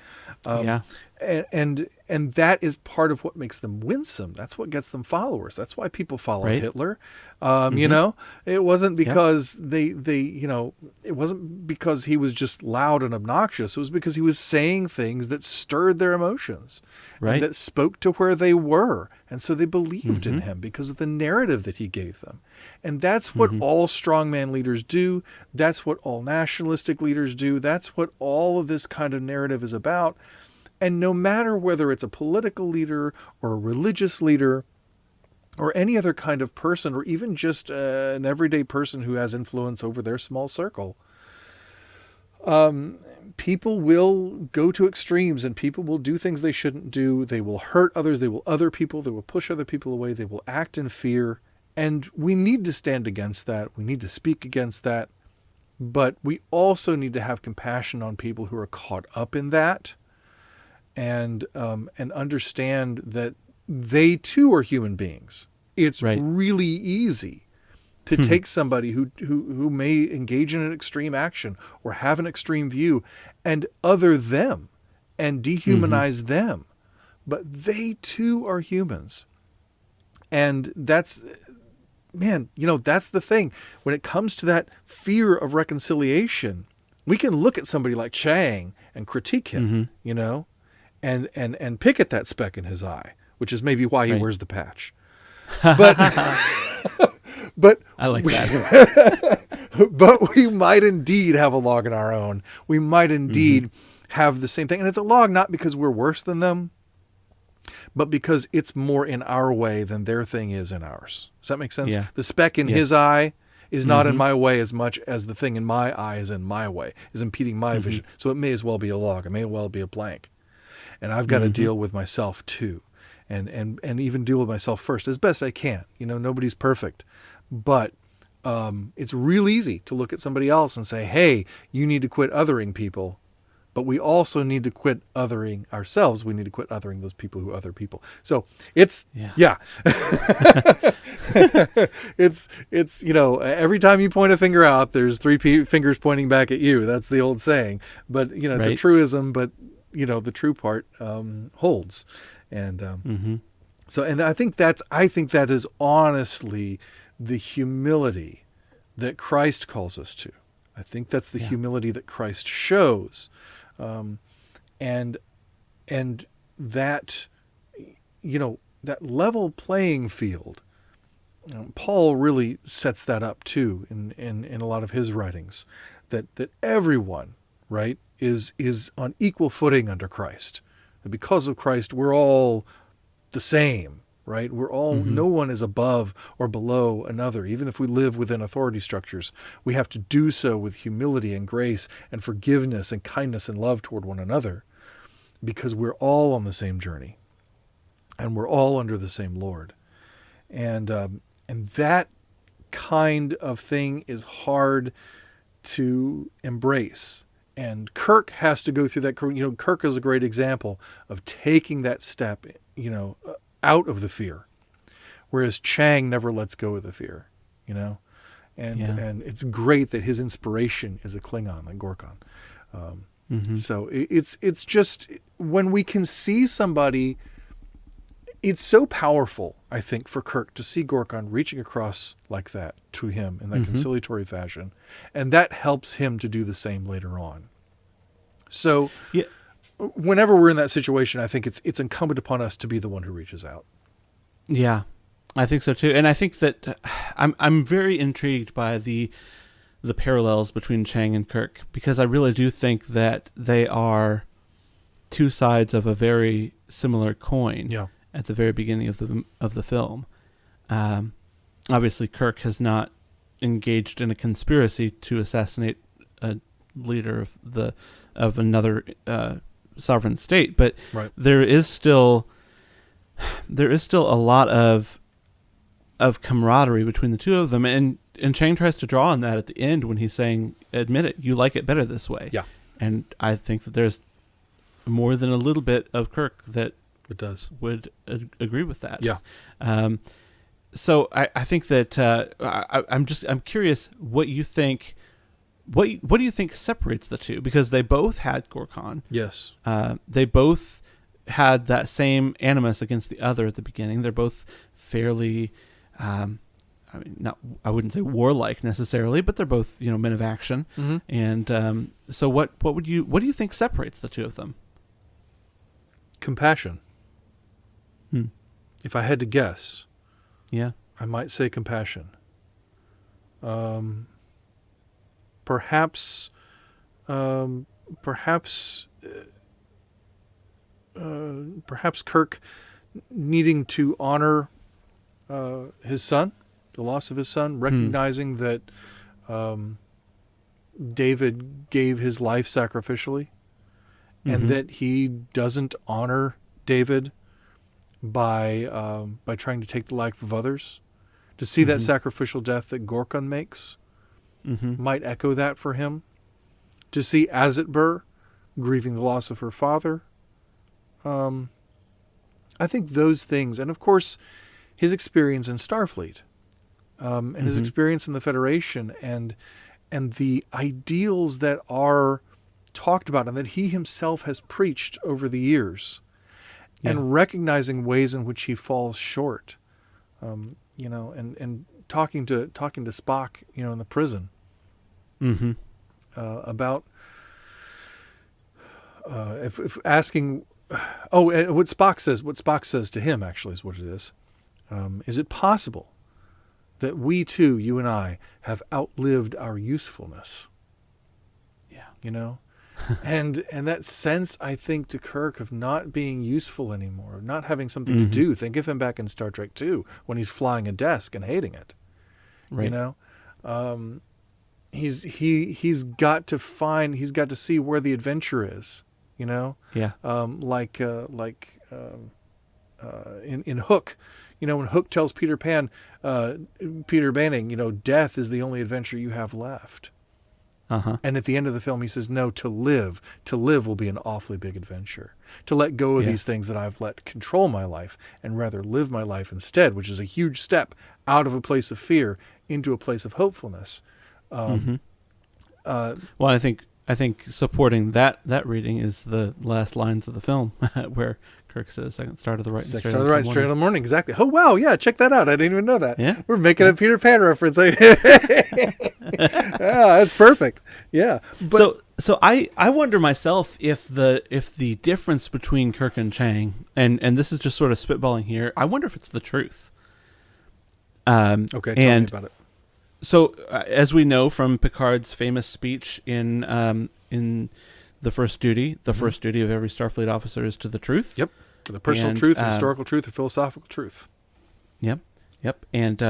And that is part of what makes them winsome. That's what gets them followers. That's why people follow Hitler. It wasn't because it wasn't because he was just loud and obnoxious. It was because he was saying things that stirred their emotions, and that spoke to where they were. And so they believed in him because of the narrative that he gave them. And that's what all strongman leaders do. That's what all nationalistic leaders do. That's what all of this kind of narrative is about. And no matter whether it's a political leader or a religious leader or any other kind of person, or even just an everyday person who has influence over their small circle, people will go to extremes, and people will do things they shouldn't do. They will hurt others. They will other people. They will push other people away. They will act in fear. And we need to stand against that. We need to speak against that. But we also need to have compassion on people who are caught up in that. And understand that they too are human beings. It's really easy to take somebody who may engage in an extreme action or have an extreme view and other them and dehumanize them. But they too are humans. And that's the thing. When it comes to that fear of reconciliation, we can look at somebody like Chang and critique him, and pick at that speck in his eye, which is maybe why he wears the patch. but but I like that. but we might indeed have a log in our own. We might indeed have the same thing. And it's a log not because we're worse than them, but because it's more in our way than their thing is in ours. Does that make sense? Yeah. The speck in his eye is not in my way as much as the thing in my eye is in my way, is impeding my vision. So it may as well be a log. It may well be a plank. And I've got to deal with myself too. And even deal with myself first as best I can. Nobody's perfect. But it's real easy to look at somebody else and say, hey, you need to quit othering people. But we also need to quit othering ourselves. We need to quit othering those people who other people. So it's, it's every time you point a finger out, there's three fingers pointing back at you. That's the old saying. But, it's a truism, but, the true part holds. And so, and I think that is honestly the humility that Christ calls us to. I think that's the humility that Christ shows. And that, that level playing field, Paul really sets that up too in a lot of his writings, that everyone, right, is on equal footing under Christ. And because of Christ, we're all the same, right? We're all, no one is above or below another. Even if we live within authority structures, we have to do so with humility and grace and forgiveness and kindness and love toward one another, because we're all on the same journey and we're all under the same Lord. And that kind of thing is hard to embrace. And Kirk has to go through that. Kirk is a great example of taking that step, out of the fear, whereas Chang never lets go of the fear, and it's great that his inspiration is a Klingon, like Gorkon. So it's just, when we can see somebody, it's so powerful, I think, for Kirk to see Gorkon reaching across like that to him in that conciliatory fashion, and that helps him to do the same later on. So whenever we're in that situation, I think it's incumbent upon us to be the one who reaches out. Yeah, I think so too. And I think that I'm very intrigued by the parallels between Chang and Kirk, because I really do think that they are two sides of a very similar coin at the very beginning of the film. Obviously, Kirk has not engaged in a conspiracy to assassinate a leader of another sovereign state, but there is still a lot of camaraderie between the two of them, and Chang tries to draw on that at the end when he's saying, admit it, you like it better this way. Yeah. And I think that there's more than a little bit of Kirk that would agree with that. Yeah. So I think that I'm curious what you think. What do you think separates the two? Because they both had Gorkon. Yes. They both had that same animus against the other at the beginning. They're both fairly, I wouldn't say warlike necessarily, but they're both men of action. And so what do you think separates the two of them? Compassion. If I had to guess, I might say compassion. Perhaps Kirk needing to honor his son, the loss of his son, recognizing that David gave his life sacrificially, and that he doesn't honor David by trying to take the life of others. To see that sacrificial death that Gorkon makes might echo that for him. To see Azitbur grieving the loss of her father. I think those things, and of course his experience in Starfleet, and his experience in the Federation, and the ideals that are talked about and that he himself has preached over the years, and recognizing ways in which he falls short, and talking to Spock, in the prison, about if asking, what Spock says to him actually is what it is. Is it possible that we too, you and I, have outlived our usefulness? Yeah. You know? and that sense, I think, to Kirk of not being useful anymore, not having something to do. Think of him back in Star Trek II when he's flying a desk and hating it. Right. You know? He's got to see where the adventure is, you know? Yeah. In Hook, you know, when Hook tells Peter Banning, you know, death is the only adventure you have left. And at the end of the film, he says, no, to live will be an awfully big adventure. To let go of these things that I've let control my life and rather live my life instead, which is a huge step out of a place of fear into a place of hopefulness. Well, I think supporting that reading is the last lines of the film where Kirk says, "Second star to the right, straight on the morning." Exactly. Oh wow, yeah, check that out. I didn't even know that. Yeah, we're making a Peter Pan reference. Yeah, that's perfect. Yeah. But, so I wonder myself if the difference between Kirk and Chang, and this is just sort of spitballing here, I wonder if it's the truth. Okay, tell me about it. So, as we know from Picard's famous speech in the First Duty, first duty of every Starfleet officer is to the truth. Yep, to the personal truth, and historical truth, and philosophical truth. Yep. And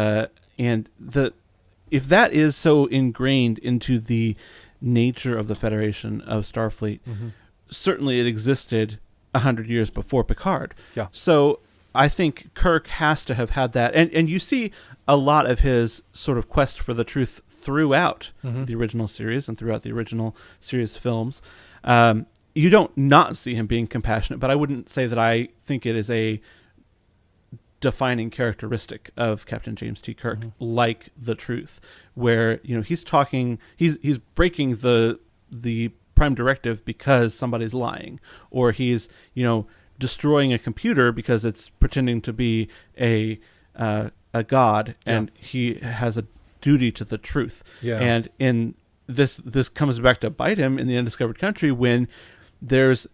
if that is so ingrained into the nature of the Federation of Starfleet, certainly it existed 100 years before Picard. Yeah. So I think Kirk has to have had that, and you see a lot of his sort of quest for the truth throughout the original series and throughout the original series films. You don't not see him being compassionate, but I wouldn't say that I think it is a defining characteristic of Captain James T. Kirk, like the truth, where, you know, he's breaking the prime directive because somebody's lying, or he's, you know, destroying a computer because it's pretending to be a god, and he has a duty to the truth. Yeah. And in this comes back to bite him in the Undiscovered Country when the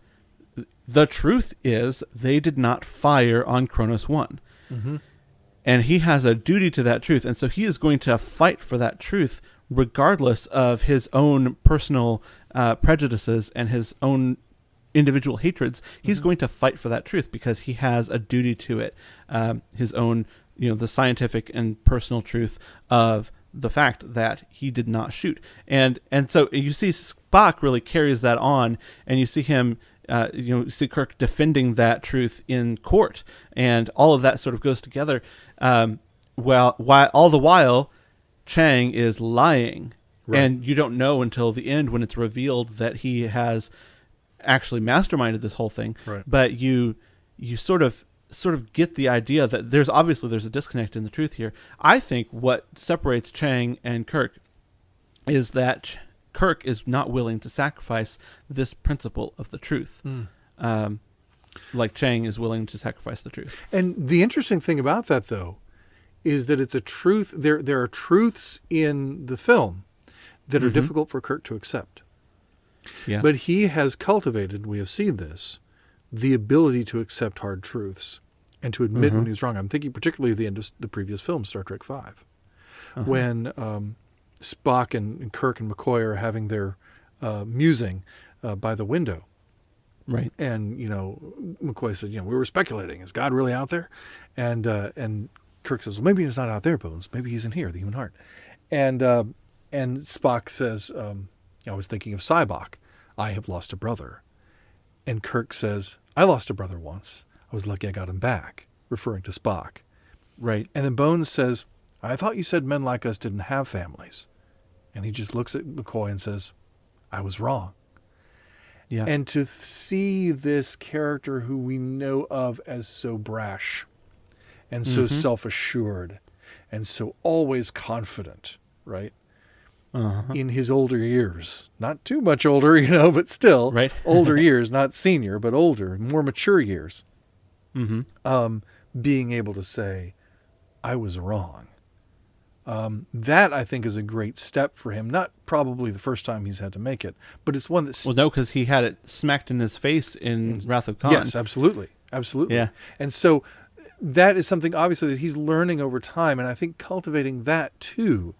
truth is they did not fire on Kronos 1. And he has a duty to that truth, and so he is going to fight for that truth regardless of his own personal prejudices and his own individual hatreds. He's going to fight for that truth because he has a duty to it, his own, you know, the scientific and personal truth of the fact that he did not shoot. And so you see Spock really carries that on, and you see him, you see Kirk defending that truth in court, and all of that sort of goes together. All the while, Chang is lying, and you don't know until the end when it's revealed that he has actually masterminded this whole thing. But you sort of get the idea that there's a disconnect in the truth here. I think what separates Chang and Kirk is that Kirk is not willing to sacrifice this principle of the truth, like Chang is willing to sacrifice the truth. And the interesting thing about that, though, is that it's a truth. There are truths in the film that are difficult for Kirk to accept. Yeah. But he has cultivated, we have seen this, the ability to accept hard truths and to admit when he's wrong. I'm thinking particularly of the end of the previous film, Star Trek V, when Spock and Kirk and McCoy are having their musing by the window. Right. And, you know, McCoy said, you know, we were speculating, is God really out there? And Kirk says, well, maybe he's not out there, Bones. Maybe he's in here, the human heart. And Spock says, I was thinking of Sybok. I have lost a brother. And Kirk says, I lost a brother once. I was lucky I got him back, referring to Spock. Right. And then Bones says, I thought you said men like us didn't have families. And he just looks at McCoy and says, I was wrong. Yeah. And to see this character who we know of as so brash and so self-assured and so always confident, right? In his older years, not too much older, you know, but still older years, not senior, but older, more mature years, being able to say, I was wrong. That, I think, is a great step for him. Not probably the first time he's had to make it, but it's one that's... Well, no, because he had it smacked in his face in Wrath of Khan. Yes, absolutely. Absolutely. Yeah. And so that is something obviously that he's learning over time, and I think cultivating that too,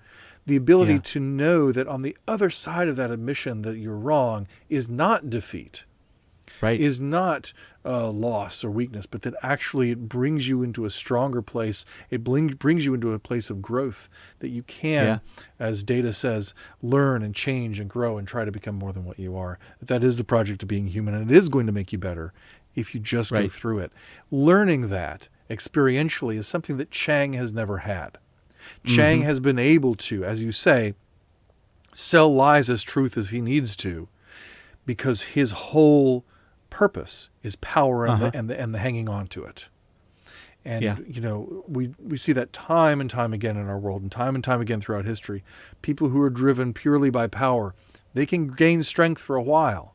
the ability to know that on the other side of that admission that you're wrong is not defeat, Right. is not loss or weakness, but that actually it brings you into a stronger place. It brings you into a place of growth that you can, as Data says, learn and change and grow and try to become more than what you are. That is the project of being human, and it is going to make you better if you just go through it. Learning that experientially is something that Chang has never had. Chang has been able to, as you say, sell lies as truth as he needs to, because his whole purpose is power and the hanging on to it. And you know, we see that time and time again in our world, and time again throughout history. People who are driven purely by power, they can gain strength for a while,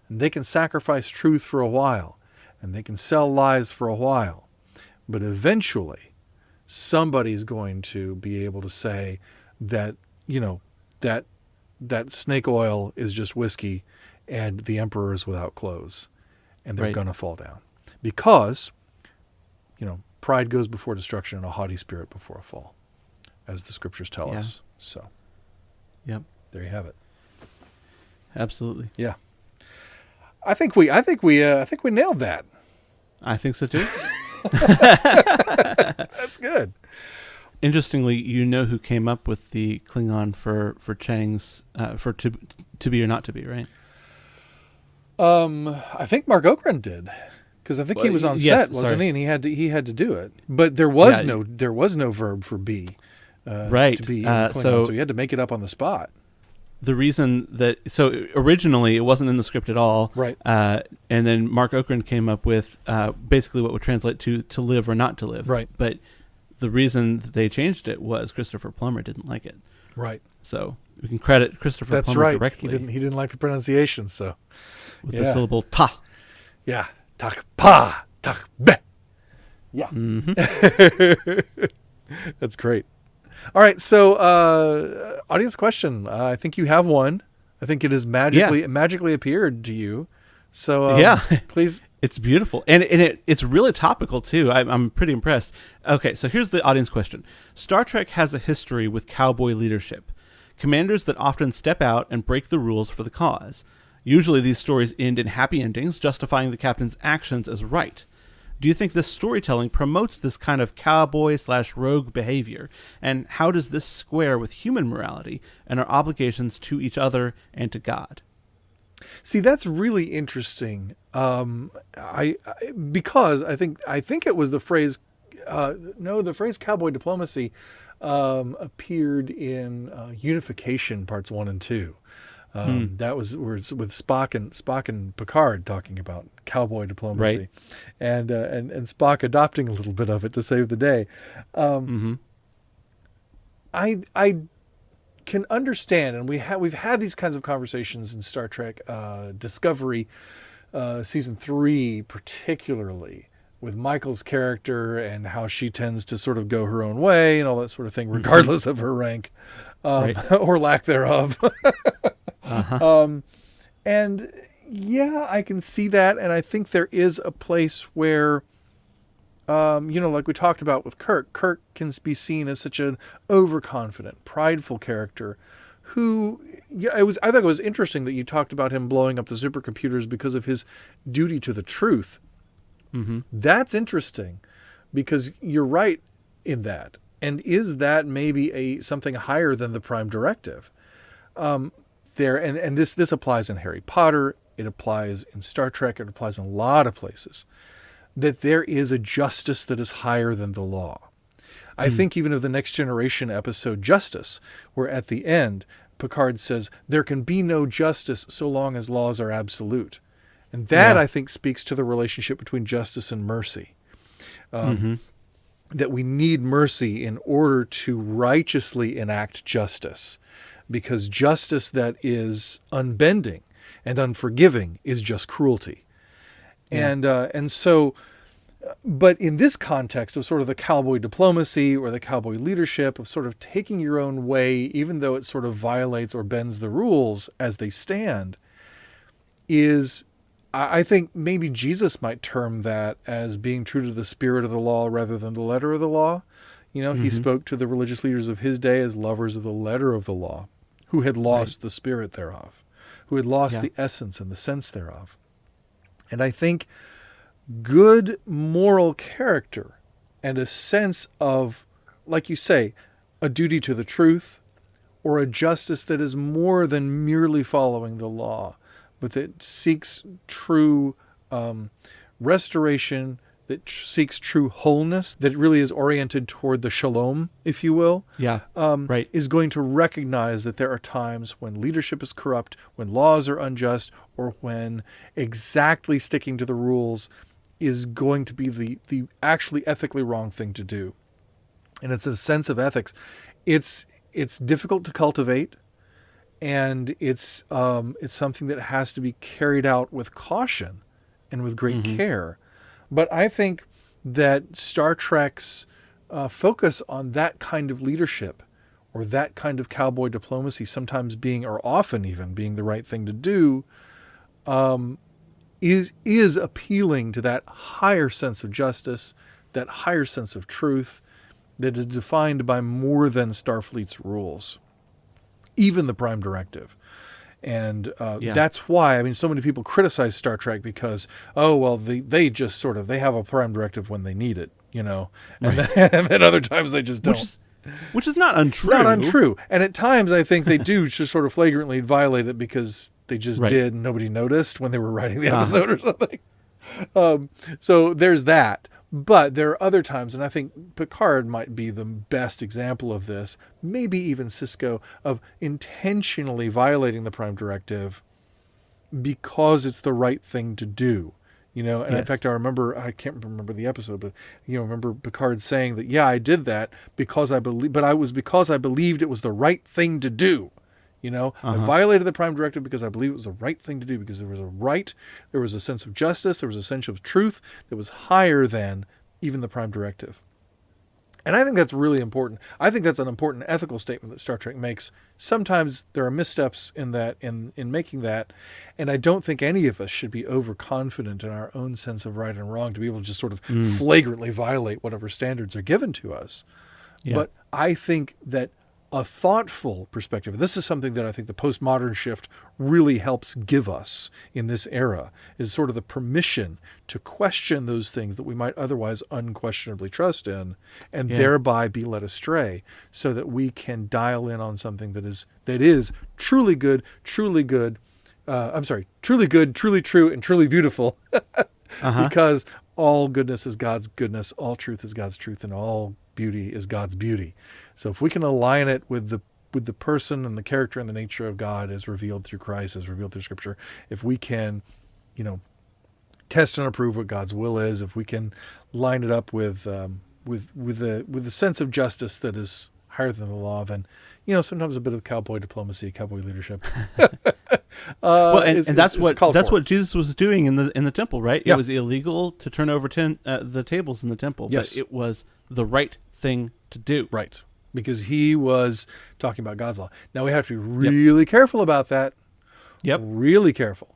and they can sacrifice truth for a while, and they can sell lies for a while, but eventually somebody's going to be able to say that, you know, that snake oil is just whiskey and the emperor is without clothes, and they're going to fall down because, you know, pride goes before destruction and a haughty spirit before a fall, as the scriptures tell us. So there you have it. Absolutely. Yeah. I think we nailed that. I think so too. That's good. Interestingly, you know who came up with the Klingon for Chang's for to be or not to be, right? I think Mark Okrand did, because I think he was on set, wasn't he? And he had to do it, but there was no verb for be, right? To be in Klingon, so you had to make it up on the spot. The reason that originally it wasn't in the script at all, right? And then Mark Okrand came up with basically what would translate to live or not to live, right? But the reason that they changed it was Christopher Plummer didn't like it, right? So we can credit Christopher Plummer directly. He didn't like the pronunciation, so with the syllable ta. Yeah, tak pa, tak be. Yeah, that's great. All right, so audience question. I think you have one. I think it has magically appeared to you. So please. It's beautiful, and it's really topical too. I'm pretty impressed. Okay, so here's the audience question. Star Trek has a history with cowboy leadership, commanders that often step out and break the rules for the cause. Usually these stories end in happy endings, justifying the captain's actions as right. Do you think this storytelling promotes this kind of cowboy/rogue behavior? And how does this square with human morality and our obligations to each other and to God? See, that's really interesting. Because I think it was the phrase. The phrase cowboy diplomacy appeared in Unification Parts 1 and 2. That was where it's with Spock and Picard talking about cowboy diplomacy, right. and Spock adopting a little bit of it to save the day. I can understand, and we've had these kinds of conversations in Star Trek Discovery, season 3 particularly, with Michael's character and how she tends to sort of go her own way and all that sort of thing, regardless of her rank or lack thereof. And yeah, I can see that. And I think there is a place where, like we talked about with Kirk can be seen as such an overconfident, prideful character who, I thought it was interesting that you talked about him blowing up the supercomputers because of his duty to the truth. That's interesting, because you're right in that. And is that maybe something higher than the Prime Directive? This applies in Harry Potter, it applies in Star Trek, it applies in a lot of places, that there is a justice that is higher than the law. I think even of the Next Generation episode Justice, where at the end Picard says there can be no justice so long as laws are absolute. And that, I think, speaks to the relationship between justice and mercy. That we need mercy in order to righteously enact justice, because justice that is unbending and unforgiving is just cruelty. And so, but in this context of sort of the cowboy diplomacy or the cowboy leadership of sort of taking your own way, even though it sort of violates or bends the rules as they stand, I think maybe Jesus might term that as being true to the spirit of the law rather than the letter of the law. He spoke to the religious leaders of his day as lovers of the letter of the law, who had lost the spirit thereof, who had lost the essence and the sense thereof. And I think good moral character and a sense of, like you say, a duty to the truth, or a justice that is more than merely following the law, but that seeks true restoration, that seeks true wholeness, that really is oriented toward the shalom, if you will, is going to recognize that there are times when leadership is corrupt, when laws are unjust, or when exactly sticking to the rules is going to be the actually ethically wrong thing to do. And it's a sense of ethics. It's difficult to cultivate, and it's something that has to be carried out with caution and with great care. But I think that Star Trek's focus on that kind of leadership, or that kind of cowboy diplomacy, sometimes being, or often even being, the right thing to do, is appealing to that higher sense of justice, that higher sense of truth that is defined by more than Starfleet's rules, even the Prime Directive. And that's why, so many people criticize Star Trek because, they just sort of, they have a Prime Directive when they need it, and then other times they just don't. Which is not untrue. Not untrue. And at times I think they do just sort of flagrantly violate it because they just did and nobody noticed when they were writing the episode or something. So there's that. But there are other times, and I think Picard might be the best example of this, maybe even Sisko, of intentionally violating the Prime Directive because it's the right thing to do. In fact, I can't remember the episode, but remember Picard saying that, I did that because I believed it was the right thing to do. I violated the Prime Directive because I believe it was the right thing to do, because there was a sense of justice, there was a sense of truth that was higher than even the Prime Directive. And I think that's really important. I think that's an important ethical statement that Star Trek makes. Sometimes there are missteps in making that, and I don't think any of us should be overconfident in our own sense of right and wrong to be able to just sort of flagrantly violate whatever standards are given to us. Yeah. But I think that a thoughtful perspective, this is something that I think the postmodern shift really helps give us in this era, is sort of the permission to question those things that we might otherwise unquestionably trust in, and thereby be led astray, so that we can dial in on something that is truly good, truly good, truly true, and truly beautiful, because all goodness is God's goodness, all truth is God's truth, and all beauty is God's beauty. So if we can align it with the person and the character and the nature of God as revealed through Christ, as revealed through Scripture, if we can, test and approve what God's will is, if we can line it up with a sense of justice that is higher than the law, then sometimes a bit of cowboy diplomacy, cowboy leadership. That's what Jesus was doing in the temple, right? Yeah. It was illegal to turn over the tables in the temple, yes, but it was the right thing to do. Right. Because he was talking about God's law. Now we have to be really careful about that. Yep. Really careful.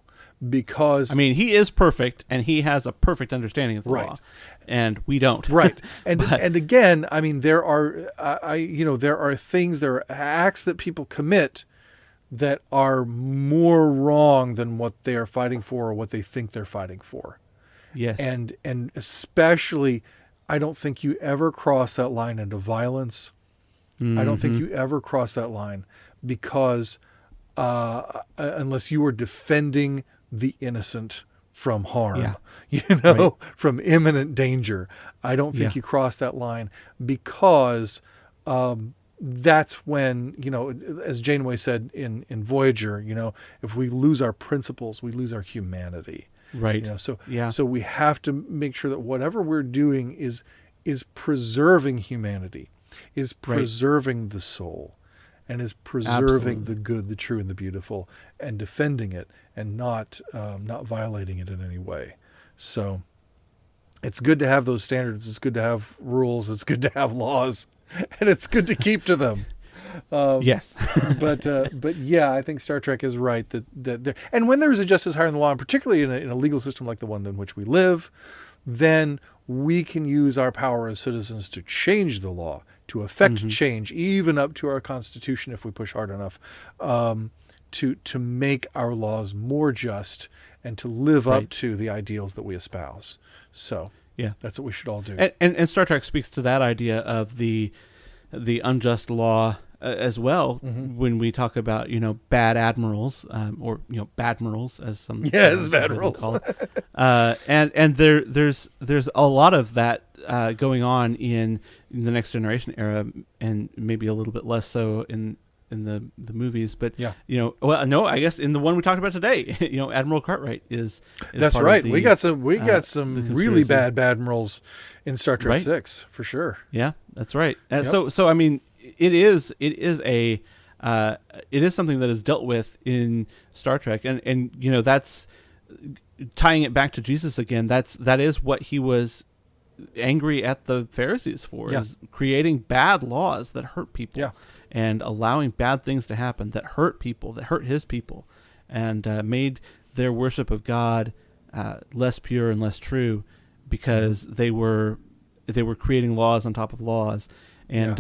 Because he is perfect, and he has a perfect understanding of the law, and we don't. Right. And and again, there are there are acts that people commit that are more wrong than what they are fighting for or what they think they're fighting for. Yes. And especially, I don't think you ever cross that line into violence. I don't think you ever cross that line, because unless you are defending the innocent from harm, from imminent danger, I don't think you cross that line, because that's when, as Janeway said in Voyager, if we lose our principles, we lose our humanity. Right. So we have to make sure that whatever we're doing is preserving humanity, is preserving the soul, and is preserving the good, the true, and the beautiful, and defending it, and not violating it in any way. So it's good to have those standards. It's good to have rules. It's good to have laws, and it's good to keep to them. Yes. But yeah, I think Star Trek is right that there, and when there is a justice higher than the law, and particularly in a legal system like the one in which we live, then we can use our power as citizens to change the law, to effect change, even up to our Constitution if we push hard enough, to make our laws more just and to live up to the ideals that we espouse. So Yeah, that's what we should all do. And Star Trek speaks to that idea of the unjust law as well when we talk about bad admirals or badmirals as some badmirals call it. And there's a lot of that going on in the Next Generation era, and maybe a little bit less so in the movies, but I guess in the one we talked about today, Admiral Cartwright is that's part right. of the, we got some really bad admirals in Star Trek Right. 6 for sure. Yeah, that's right. So I mean, it is something that is dealt with in Star Trek, and that's tying it back to Jesus again. That is what he was angry at the Pharisees for, is creating bad laws that hurt people and allowing bad things to happen that hurt people, that hurt his people, and made their worship of God less pure and less true because they were creating laws on top of laws. And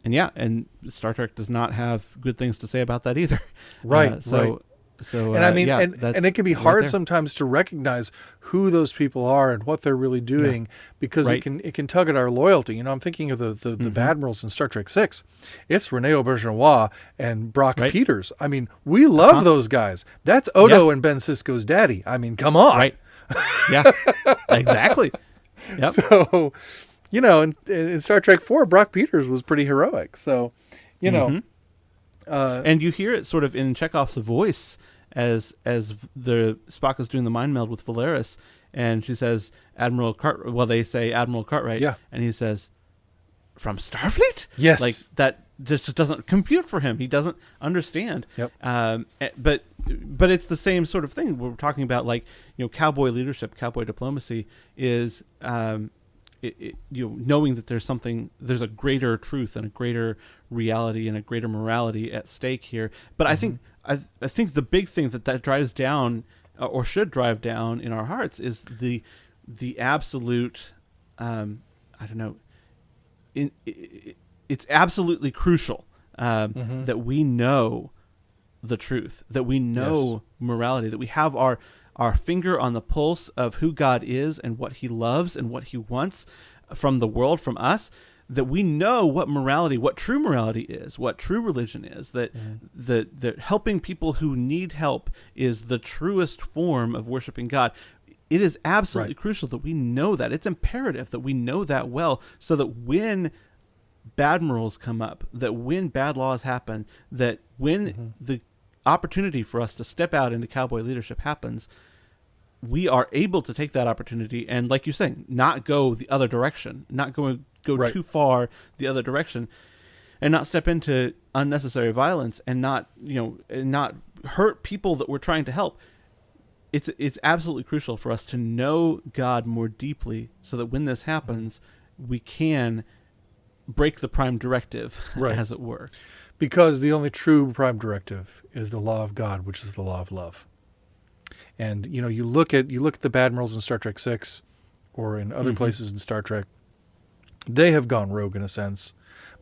and Star Trek does not have good things to say about that either. Right. So and I mean, and it can be hard sometimes to recognize who those people are and what they're really doing because it can tug at our loyalty. I'm thinking of the Badmirals in Star Trek 6. It's Rene Auberjonois and Brock Peters. I mean, we love those guys. That's Odo and Ben Sisko's daddy. I mean, come on. Right. Yeah. Exactly. Yep. So, in Star Trek 4, Brock Peters was pretty heroic. So, and you hear it sort of in Chekhov's voice as the Spock is doing the mind meld with Valeris, and she says they say Admiral Cartwright, and he says, "From Starfleet?" Yes, like that just doesn't compute for him. He doesn't understand. Yep. But it's the same sort of thing. We're talking about, like, cowboy leadership, cowboy diplomacy is knowing that there's a greater truth and a greater reality and a greater morality at stake here. But I think the big thing that drives down or should drive down in our hearts is the absolute it's absolutely crucial that we know the truth, that we know morality, that we have our finger on the pulse of who God is and what he loves and what he wants from the world, from us, that we know what true morality is, what true religion is, that that helping people who need help is the truest form of worshiping God. It is absolutely crucial that we know that. It's imperative that we know that well, so that when bad morals come up, that when bad laws happen, that when the opportunity for us to step out into cowboy leadership happens, we are able to take that opportunity and, like you're saying, not go the other direction, not go too far the other direction, and not step into unnecessary violence, and not hurt people that we're trying to help. It's absolutely crucial for us to know God more deeply, so that when this happens, we can break the prime directive, as it were. Because the only true prime directive is the law of God, which is the law of love. And you look at the Badmirals in Star Trek 6 or in other places in Star Trek, they have gone rogue in a sense,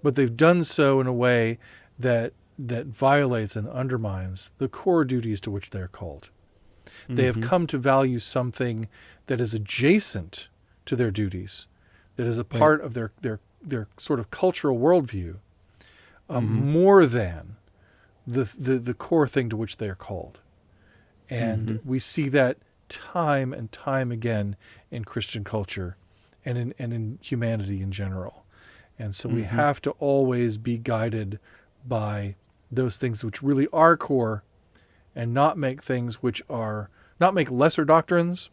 but they've done so in a way that violates and undermines the core duties to which they're called. They have come to value something that is adjacent to their duties, that is a part of their sort of cultural worldview, more than the core thing to which they are called. And we see that time and time again in Christian culture and in humanity in general. And so we have to always be guided by those things which really are core, and not make lesser doctrines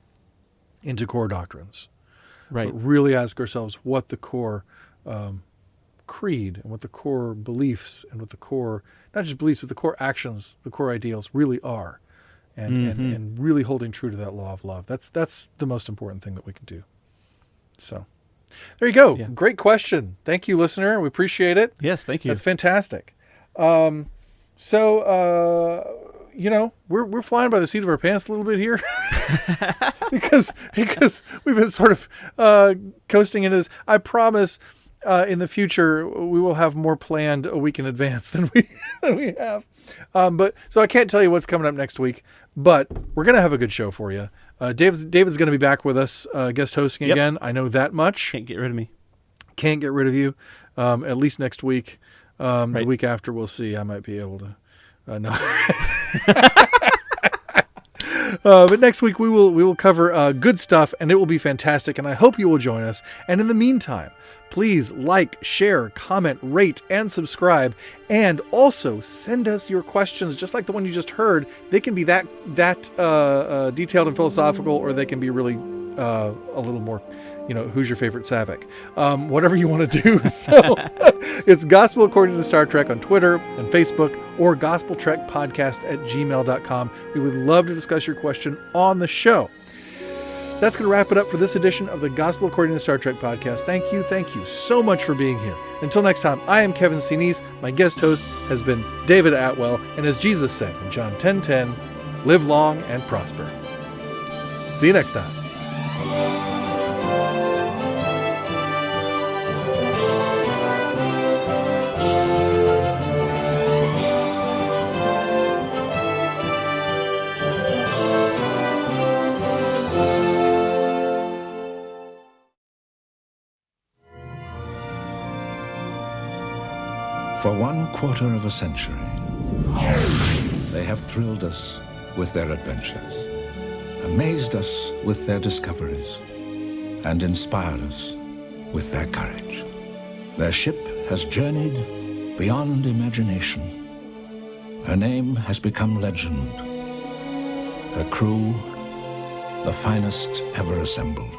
into core doctrines. Right. But really ask ourselves what the core creed and what the core beliefs and what the core, not just beliefs, but the core actions, the core ideals really are. And really holding true to that law of love. That's the most important thing that we can do. So there you go. Yeah. Great question. Thank you, listener. We appreciate it. Yes, thank you. That's fantastic. We're flying by the seat of our pants a little bit here because we've been sort of coasting into this. I promise in the future we will have more planned a week in advance than we have. But so I can't tell you what's coming up next week, but we're gonna have a good show for you. David's going to be back with us, guest hosting again. I know that much. Can't get rid of me. Can't get rid of you. At least next week. The week after, we'll see. I might be able to. No. But next week we will cover good stuff, and it will be fantastic. And I hope you will join us. And in the meantime, please like, share, comment, rate, and subscribe. And also send us your questions, just like the one you just heard. They can be that detailed and philosophical, or they can be really a little more, who's your favorite Savick? Whatever you want to do. So it's Gospel According to Star Trek on Twitter and Facebook, or gospeltrekpodcast@gmail.com. We would love to discuss your question on the show. That's going to wrap it up for this edition of the Gospel According to Star Trek podcast. Thank you so much for being here. Until next time, I am Kevin Sinise. My guest host has been David Atwell. And as Jesus said in John 10:10, live long and prosper. See you next time. For 1/4 of a century, they have thrilled us with their adventures, amazed us with their discoveries, and inspired us with their courage. Their ship has journeyed beyond imagination. Her name has become legend. Her crew, the finest ever assembled.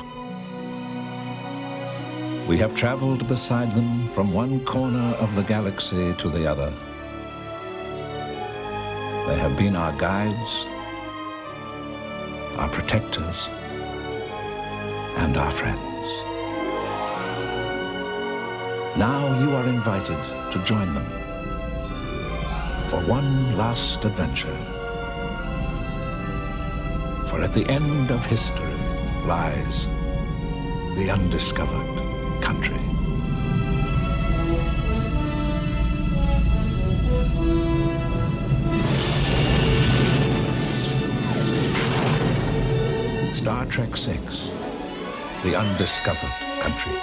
We have traveled beside them from one corner of the galaxy to the other. They have been our guides, our protectors, and our friends. Now you are invited to join them for one last adventure. For at the end of history lies the undiscovered country. Star Trek VI, The Undiscovered Country.